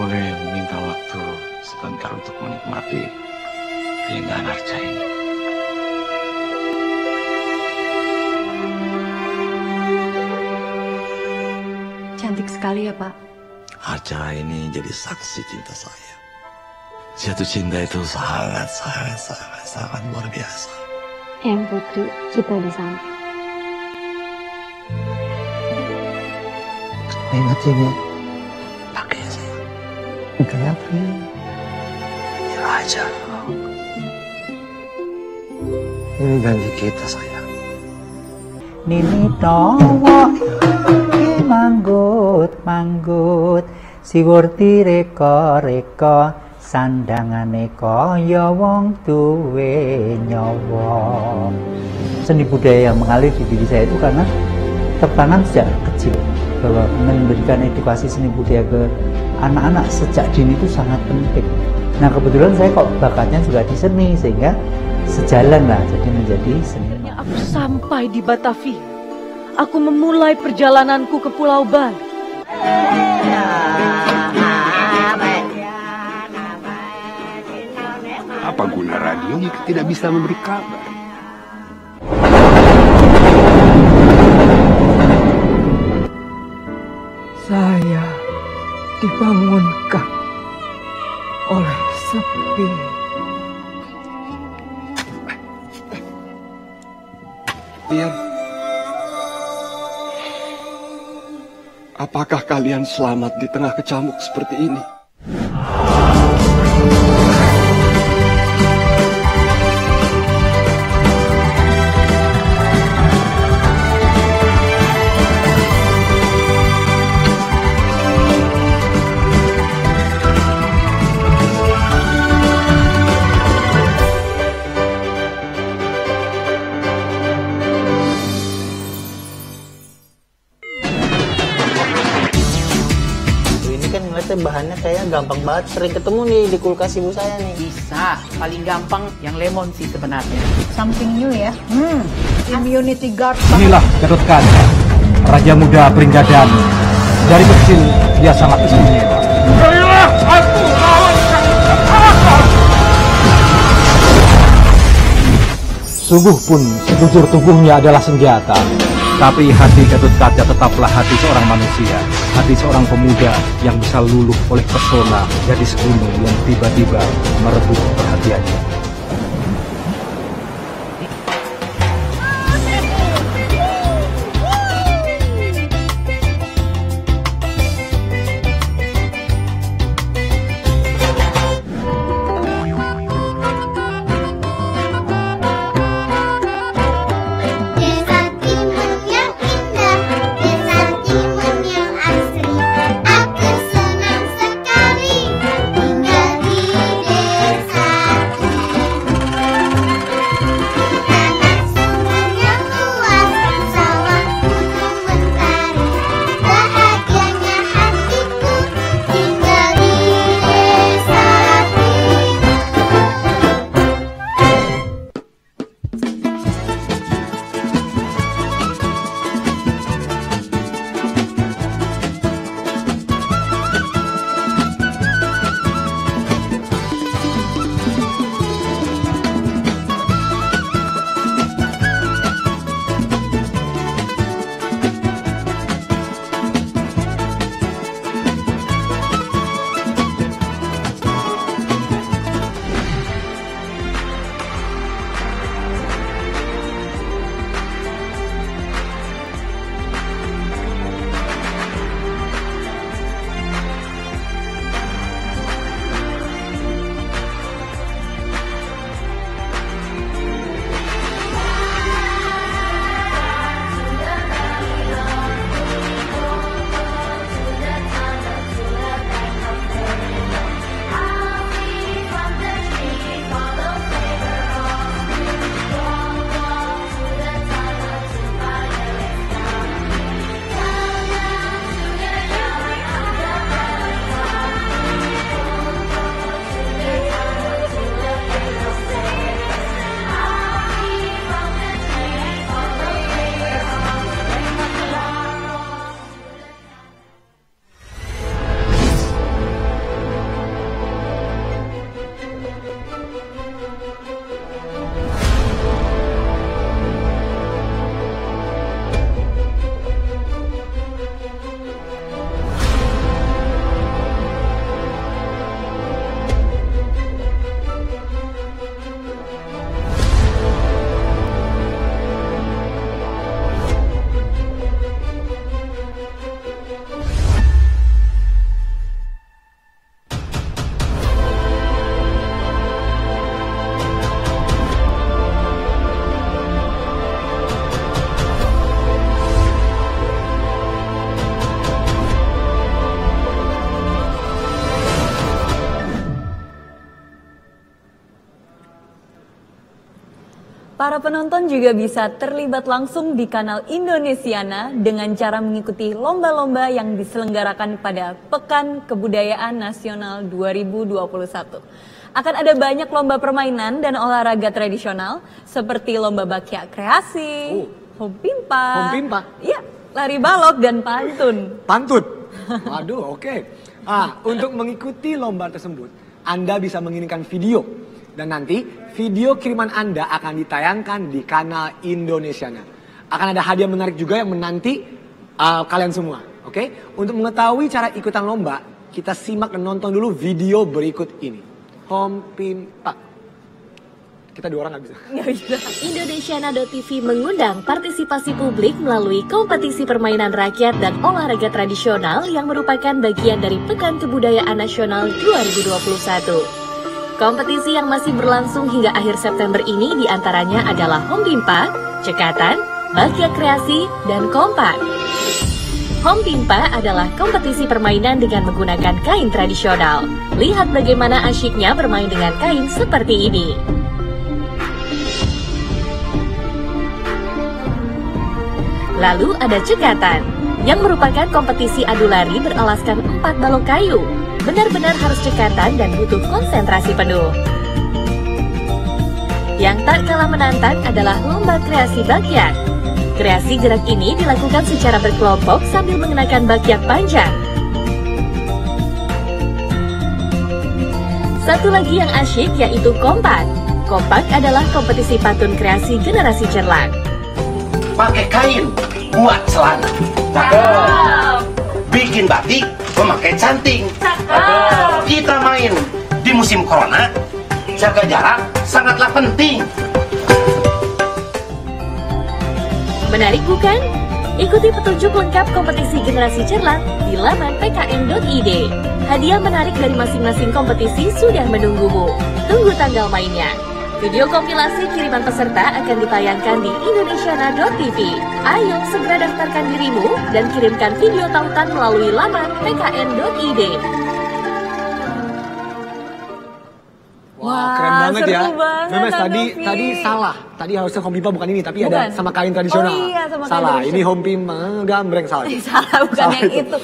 boleh meminta waktu sebentar untuk menikmati keindahan Arca ini? Cantik sekali ya, Pak. Arca ini jadi saksi cinta saya. Jatuh cinta itu sangat luar biasa. Yang Putri, kita udah sampai. Ingat ini, pakai saya. Kenapa ya? Ya aja. Ini janji kita, sayang. Nini towo manggut siwurti reka sandangane kaya wong duwe nyawa. Seni budaya yang mengalir di diri saya itu karena tertanam sejak kecil bahwa memberikan edukasi seni budaya ke anak-anak sejak dini itu sangat penting. Nah kebetulan saya kok bakatnya juga di seni sehingga sejalan lah jadi menjadi seni. Aku sampai di Batavia. Aku memulai perjalananku ke Pulau Bali. Apa guna radio jika tidak bisa memberi kabar? Saya dibangunkan oleh sepi. Tian, apakah kalian selamat di tengah kecamuk seperti ini? Bahannya kayak gampang banget, sering ketemu nih di kulkas ibu saya nih. Bisa, paling gampang yang lemon sih sebenarnya. Something new ya. Immunity guard. Inilah Gatot Kaca, raja muda Pringgadan. Dari kecil dia sangat istimewa. Sungguh pun sekujur tubuhnya adalah senjata. Tapi hati Gatot Kaca tetaplah hati seorang manusia, hati seorang pemuda yang bisa luluh oleh pesona gadis gunung yang tiba-tiba merebut perhatiannya. Para penonton juga bisa terlibat langsung di kanal Indonesiana dengan cara mengikuti lomba-lomba yang diselenggarakan pada Pekan Kebudayaan Nasional 2021. Akan ada banyak lomba permainan dan olahraga tradisional seperti lomba bakyak kreasi, hompimpa, ya, lari balok dan pantun. Pantun? Waduh, oke. Untuk mengikuti lomba tersebut, Anda bisa mengirimkan video. Dan nanti video kiriman Anda akan ditayangkan di kanal Indonesiana. Akan ada hadiah menarik juga yang menanti kalian semua. Oke? Untuk mengetahui cara ikutan lomba, kita simak dan nonton dulu video berikut ini. Hompimpa. Kita dua orang nggak bisa. Indonesiana.tv mengundang partisipasi publik melalui kompetisi permainan rakyat dan olahraga tradisional yang merupakan bagian dari Pekan Kebudayaan Nasional 2021. Kompetisi yang masih berlangsung hingga akhir September ini diantaranya adalah hompimpa, cekatan, bakyak kreasi, dan kompak. Hompimpa adalah kompetisi permainan dengan menggunakan kain tradisional. Lihat bagaimana asyiknya bermain dengan kain seperti ini. Lalu ada cekatan, yang merupakan kompetisi adu lari beralaskan 4 balok kayu. Benar-benar harus cekatan dan butuh konsentrasi penuh. Yang tak kalah menantang adalah lomba kreasi bakyak. Kreasi gerak ini dilakukan secara berkelompok sambil mengenakan bakyak panjang. Satu lagi yang asyik yaitu kompak. Kompak adalah kompetisi pantun kreasi generasi cerlat. Pakai kain, buat celana. Cakep. Bikin batik, memakai canting. Kita main di musim corona, jaga jarak sangatlah penting. Menarik bukan? Ikuti petunjuk lengkap kompetisi generasi cerlat di laman pkn.id. Hadiah menarik dari masing-masing kompetisi sudah menunggumu. Tunggu tanggal mainnya. Video kompilasi kiriman peserta akan ditayangkan di indonesiana.tv. Ayo segera daftarkan dirimu dan kirimkan video tautan melalui laman pkn.id. Wah, keren banget ya. Memes tadi salah. Tadi harusnya hompimpa bukan ini, tapi ada sama kain tradisional. Oh iya, sama kain salah. tradisional. Ini hompimpa, gambreng salah. Salah, bukan yang itu.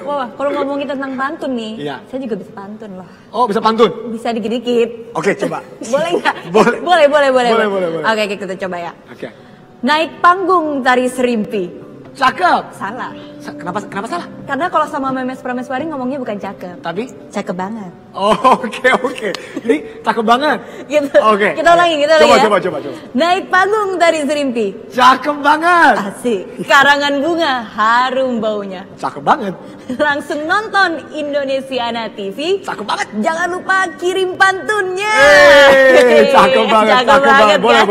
Wah, kalau ngomongin tentang pantun nih, iya. Saya juga bisa pantun loh. Oh, bisa pantun? Bisa dikit-dikit. Oke, coba. Boleh nggak? Boleh. Boleh. Oke, kita coba ya. Oke. Naik panggung tari serimpi. Cakep. Salah. Kenapa salah? Karena kalau sama Memes Prameswari ngomongnya bukan cakep. Tapi? Cakep banget. Oh, oke. Ini cakep banget. Gitu. Oke. Kita ulangi ya. Coba. Naik panggung tari serimpi. Cakep banget. Asik. Karangan bunga harum baunya. Cakep banget. Langsung nonton Indonesiana TV. Cakep banget. Jangan lupa kirim pantunnya. Cakep banget. Boleh.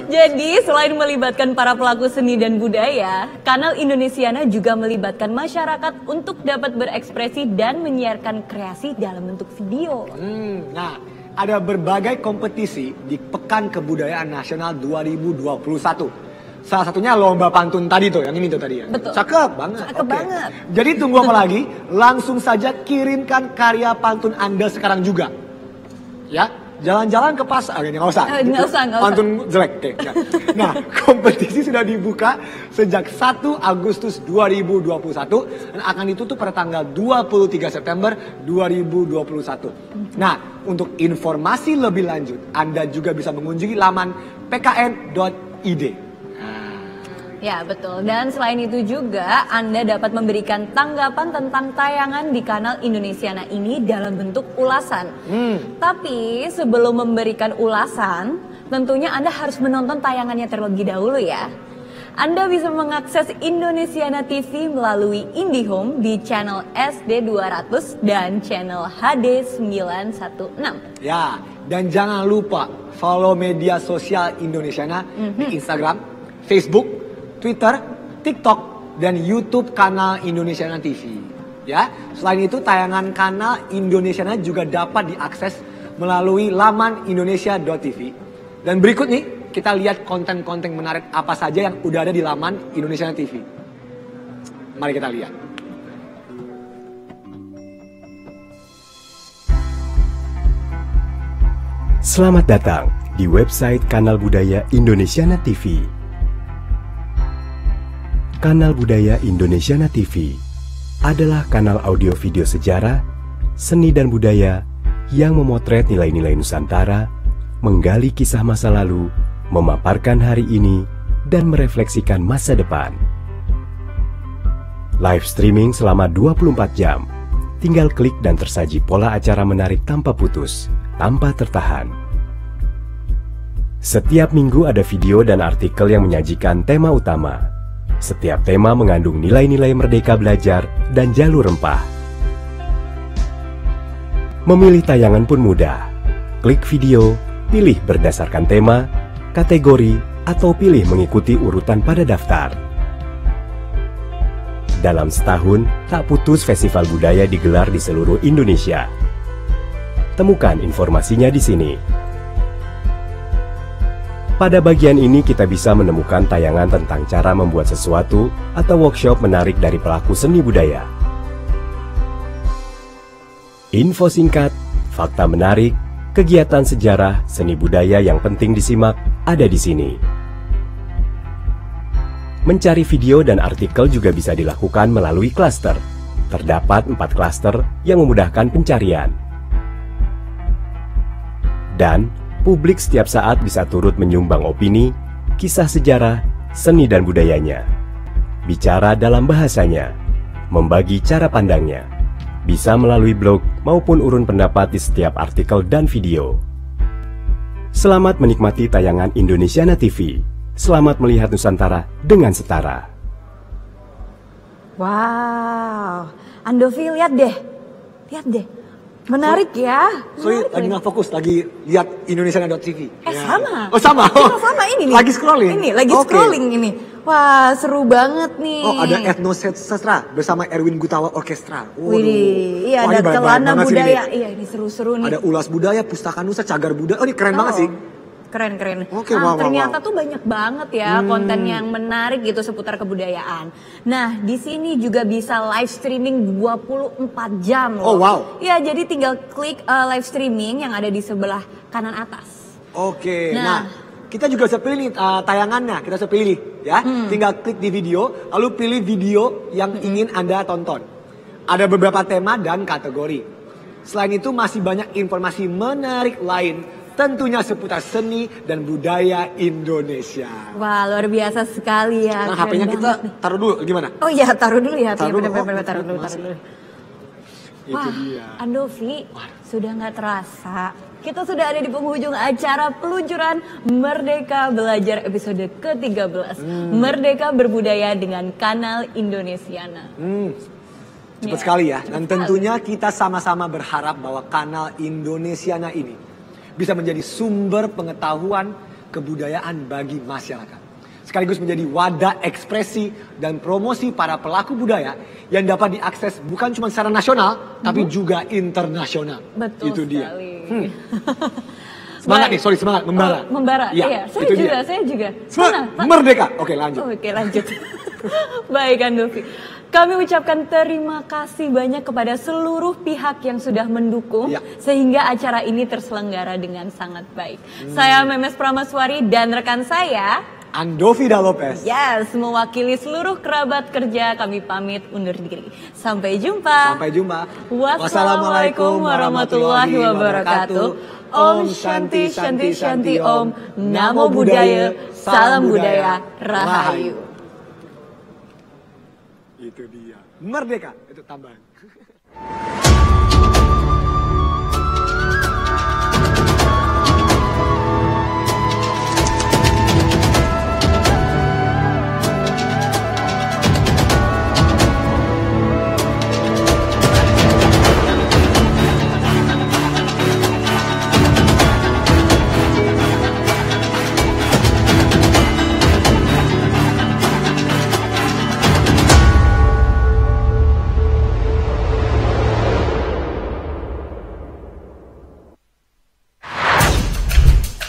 Jadi selain melibatkan para pelaku seni dan budaya, kanal Indonesiana juga melibatkan masyarakat untuk dapat berekspresi dan menyiarkan kreasi dalam bentuk video. Nah, ada berbagai kompetisi di Pekan Kebudayaan Nasional 2021. Salah satunya lomba pantun tadi tuh, yang ini tuh tadi ya. Betul. Cakep banget. Cakep banget. Jadi tunggu apa lagi? Langsung saja kirimkan karya pantun Anda sekarang juga. Ya, jalan-jalan ke pasar, nggak usah. Nggak usah. Pantun jelek. Nah, kompetisi sudah dibuka sejak 1 Agustus 2021 dan akan ditutup pada tanggal 23 September 2021. Nah, untuk informasi lebih lanjut, Anda juga bisa mengunjungi laman pkn.id. Ya betul, dan selain itu juga Anda dapat memberikan tanggapan tentang tayangan di kanal Indonesiana ini dalam bentuk ulasan. Tapi sebelum memberikan ulasan, tentunya Anda harus menonton tayangannya terlebih dahulu ya. Anda bisa mengakses Indonesiana TV melalui IndiHome di channel SD200 dan channel HD916. Ya, dan jangan lupa follow media sosial Indonesiana di Instagram, Facebook, Twitter, TikTok, dan YouTube kanal Indonesiana TV. Ya, selain itu tayangan kanal Indonesiana juga dapat diakses melalui laman indonesia.tv. Dan berikut nih kita lihat konten-konten menarik apa saja yang udah ada di laman Indonesiana TV. Mari kita lihat. Selamat datang di website Kanal Budaya Indonesiana TV. Kanal Budaya Indonesiana TV adalah kanal audio video sejarah, seni dan budaya yang memotret nilai-nilai Nusantara, menggali kisah masa lalu, memaparkan hari ini, dan merefleksikan masa depan. Live streaming selama 24 jam. Tinggal klik dan tersaji pola acara menarik tanpa putus, tanpa tertahan. Setiap minggu ada video dan artikel yang menyajikan tema utama. Setiap tema mengandung nilai-nilai merdeka belajar dan jalur rempah. Memilih tayangan pun mudah. Klik video, pilih berdasarkan tema, kategori, atau pilih mengikuti urutan pada daftar. Dalam setahun, tak putus festival budaya digelar di seluruh Indonesia. Temukan informasinya di sini. Pada bagian ini kita bisa menemukan tayangan tentang cara membuat sesuatu atau workshop menarik dari pelaku seni budaya. Info singkat, fakta menarik, kegiatan sejarah, seni budaya yang penting disimak ada di sini. Mencari video dan artikel juga bisa dilakukan melalui klaster. Terdapat 4 klaster yang memudahkan pencarian. Dan publik setiap saat bisa turut menyumbang opini, kisah sejarah, seni dan budayanya. Bicara dalam bahasanya, membagi cara pandangnya. Bisa melalui blog maupun urun pendapat di setiap artikel dan video. Selamat menikmati tayangan Indonesiana TV. Selamat melihat Nusantara dengan setara. Wow, Andovi lihat deh. Menarik ya. Sorry, lagi nggak fokus, lagi lihat Indonesiana.tv. Sama. Oh sama. Kita sama ini nih. Lagi scrolling. Ini lagi scrolling ini. Wah, seru banget nih. Oh, ada Etnosastra bersama Erwin Gutawa Orkestra. Widih, iya ada Kelana Budaya. Iya, ini seru-seru nih. Ada Ulas Budaya, Pustaka Nusa, Cagar Budaya. Oh, ini keren banget sih. Keren. Oke, Ternyata tuh banyak banget ya konten yang menarik gitu seputar kebudayaan. Nah, di sini juga bisa live streaming 24 jam loh. Oh, wow. Ya, jadi tinggal klik live streaming yang ada di sebelah kanan atas. Oke. Nah, kita juga bisa pilih tayangannya, kita bisa pilih ya. Tinggal klik di video, lalu pilih video yang ingin Anda tonton. Ada beberapa tema dan kategori. Selain itu masih banyak informasi menarik lain. Tentunya seputar seni dan budaya Indonesia. Wah, luar biasa sekali ya. Nah, HP-nya kita taruh dulu, gimana? Oh iya, taruh dulu ya. Taruh dulu. Taruh dulu. Wah, dia. Andovi, sudah nggak terasa. Kita sudah ada di penghujung acara peluncuran Merdeka Belajar episode ke-13. Merdeka Berbudaya dengan Kanal Indonesiana. Cepat sekali ya. Dan tentunya kita sama-sama berharap bahwa Kanal Indonesiana ini bisa menjadi sumber pengetahuan kebudayaan bagi masyarakat. Sekaligus menjadi wadah ekspresi dan promosi para pelaku budaya yang dapat diakses bukan cuma secara nasional, tapi juga internasional. Betul itu dia. Semangat nih, semangat, membara. Membara, ya, iya. Saya juga. Merdeka. Oke, lanjut. Baik, Andovi. Kami ucapkan terima kasih banyak kepada seluruh pihak yang sudah mendukung sehingga acara ini terselenggara dengan sangat baik. Saya Memes Pramaswari dan rekan saya Andovi Lopez. Yes, mewakili seluruh kerabat kerja kami pamit undur diri. Sampai jumpa. Wassalamualaikum warahmatullahi wabarakatuh. Om Shanti Shanti Shanti Om. Namo Buddhaya, salam budaya, Rahayu. Itu dia. Merdeka. Itu tambahan.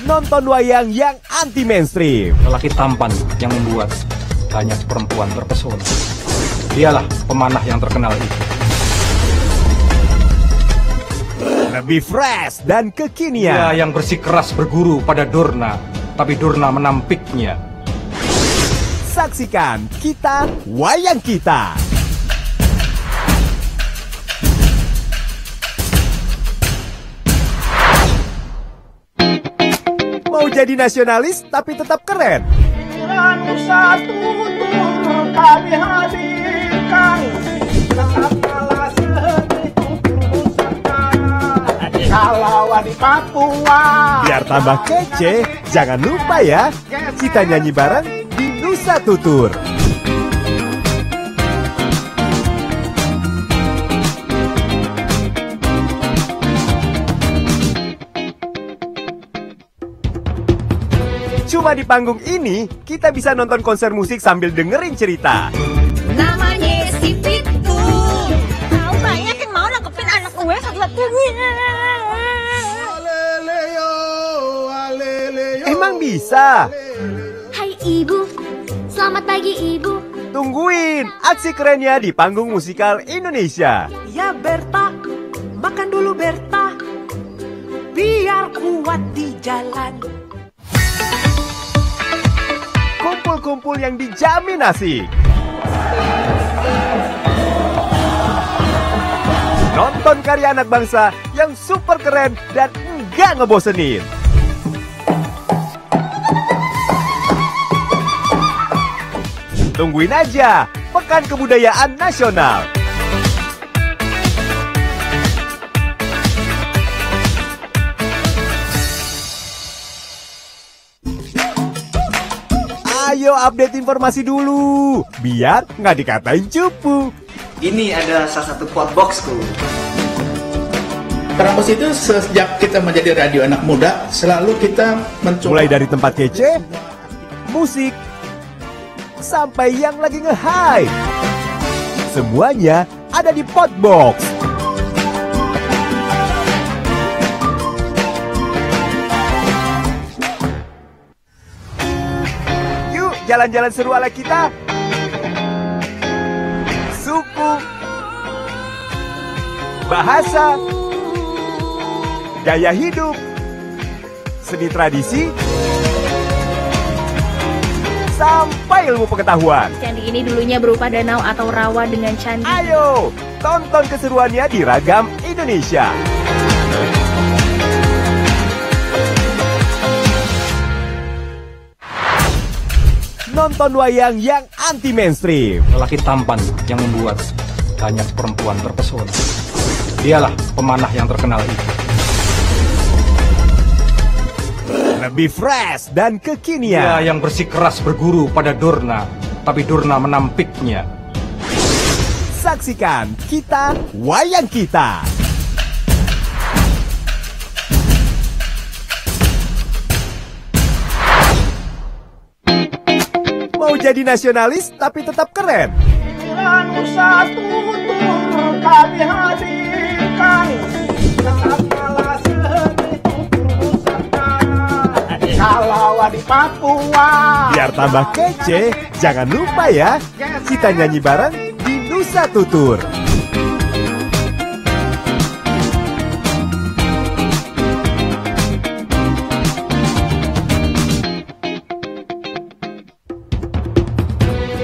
Nonton wayang yang anti mainstream. Lelaki tampan yang membuat banyak perempuan terpesona. Dialah pemanah yang terkenal itu. Lebih fresh dan kekinian. Dia yang bersikeras berguru pada Durna, tapi Durna menampiknya. Saksikan Kita Wayang Kita. Mau jadi nasionalis tapi tetap keren? Nusa Tutur kami hadirkan Kala seni Nusantara Kalawan di Papua. Biar tambah kece, jangan lupa ya, kita nyanyi bareng di Nusa Tutur. Cuma di panggung ini, kita bisa nonton konser musik sambil dengerin cerita. Namanya si Pitung. Tahu banyak yang mau nangkepin anak gue satu-satunya. Emang bisa? Hai Ibu, selamat pagi Ibu. Tungguin aksi kerennya di panggung musikal Indonesia. Ya Berta, makan dulu Berta, biar kuat di jalan. Kumpul-kumpul yang dijamin asik. Nonton karya anak bangsa yang super keren dan enggak ngebosenin. Tungguin aja Pekan Kebudayaan Nasional. Ayo update informasi dulu, biar nggak dikatain cupu. Ini adalah salah satu quote boxku. Terambos itu sejak kita menjadi radio anak muda, selalu kita mencoba. Mulai dari tempat kece, musik, sampai yang lagi nge-hype. Semuanya ada di Podbox. Jalan-jalan seru ala kita. Suku, bahasa, gaya hidup, seni tradisi, sampai ilmu pengetahuan. Candi ini dulunya berupa danau atau rawa dengan candi. Ayo, tonton keseruannya di Ragam Indonesia. Nonton wayang yang anti mainstream. Lelaki tampan yang membuat banyak perempuan terpesona. Dialah pemanah yang terkenal itu. Lebih fresh dan kekinian. Dia yang bersikeras berguru pada Durna, tapi Durna menampiknya. Saksikan Kita Wayang Kita. Mau jadi nasionalis tapi tetap keren? Nusa Tutur kami hadirkan Kala seni Nusantara Kalawan di Papua. Biar tambah kece, jangan lupa ya, kita nyanyi bareng di Nusa Tutur.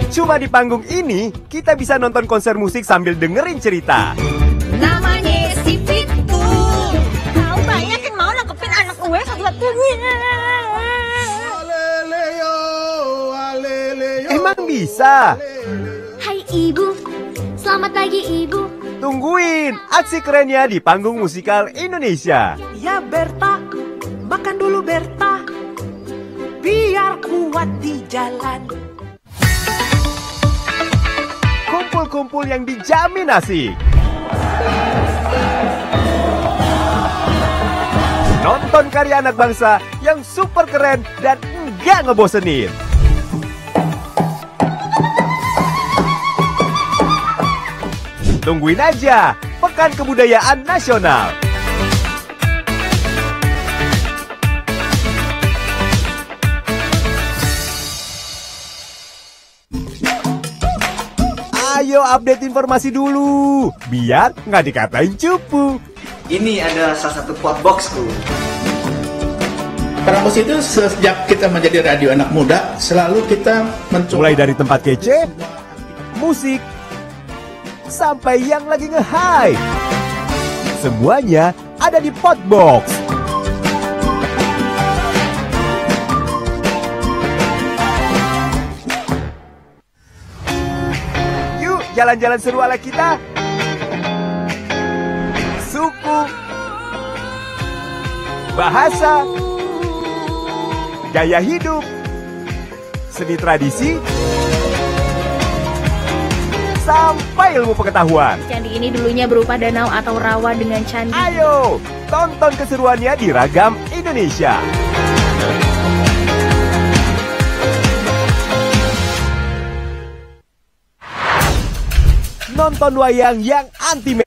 Cuma di panggung ini, kita bisa nonton konser musik sambil dengerin cerita. Namanya si Pitung. Tahu banyak yang mau nangkepin anak gue satu-satunya. Emang bisa? Hai Ibu, selamat pagi Ibu. Tungguin aksi kerennya di panggung musikal Indonesia. Ya Berta, makan dulu Berta, biar kuat di jalan. Kumpul-kumpul yang dijamin asik. Nonton karya anak bangsa yang super keren dan enggak ngebosenin. Tungguin aja Pekan Kebudayaan Nasional. Ayo update informasi dulu, biar nggak dikatain cupu. Ini adalah salah satu quote boxku. Prambors itu sejak kita menjadi radio anak muda, selalu kita mencoba. Mulai dari tempat kece, musik, sampai yang lagi nge-hype. Semuanya ada di Podbox. Yuk jalan-jalan seru ala kita. Suku, bahasa, gaya hidup, seni tradisi, sampai ilmu pengetahuan. Candi ini dulunya berupa danau atau rawa dengan candi. Ayo, tonton keseruannya di Ragam Indonesia. Nonton wayang yang anti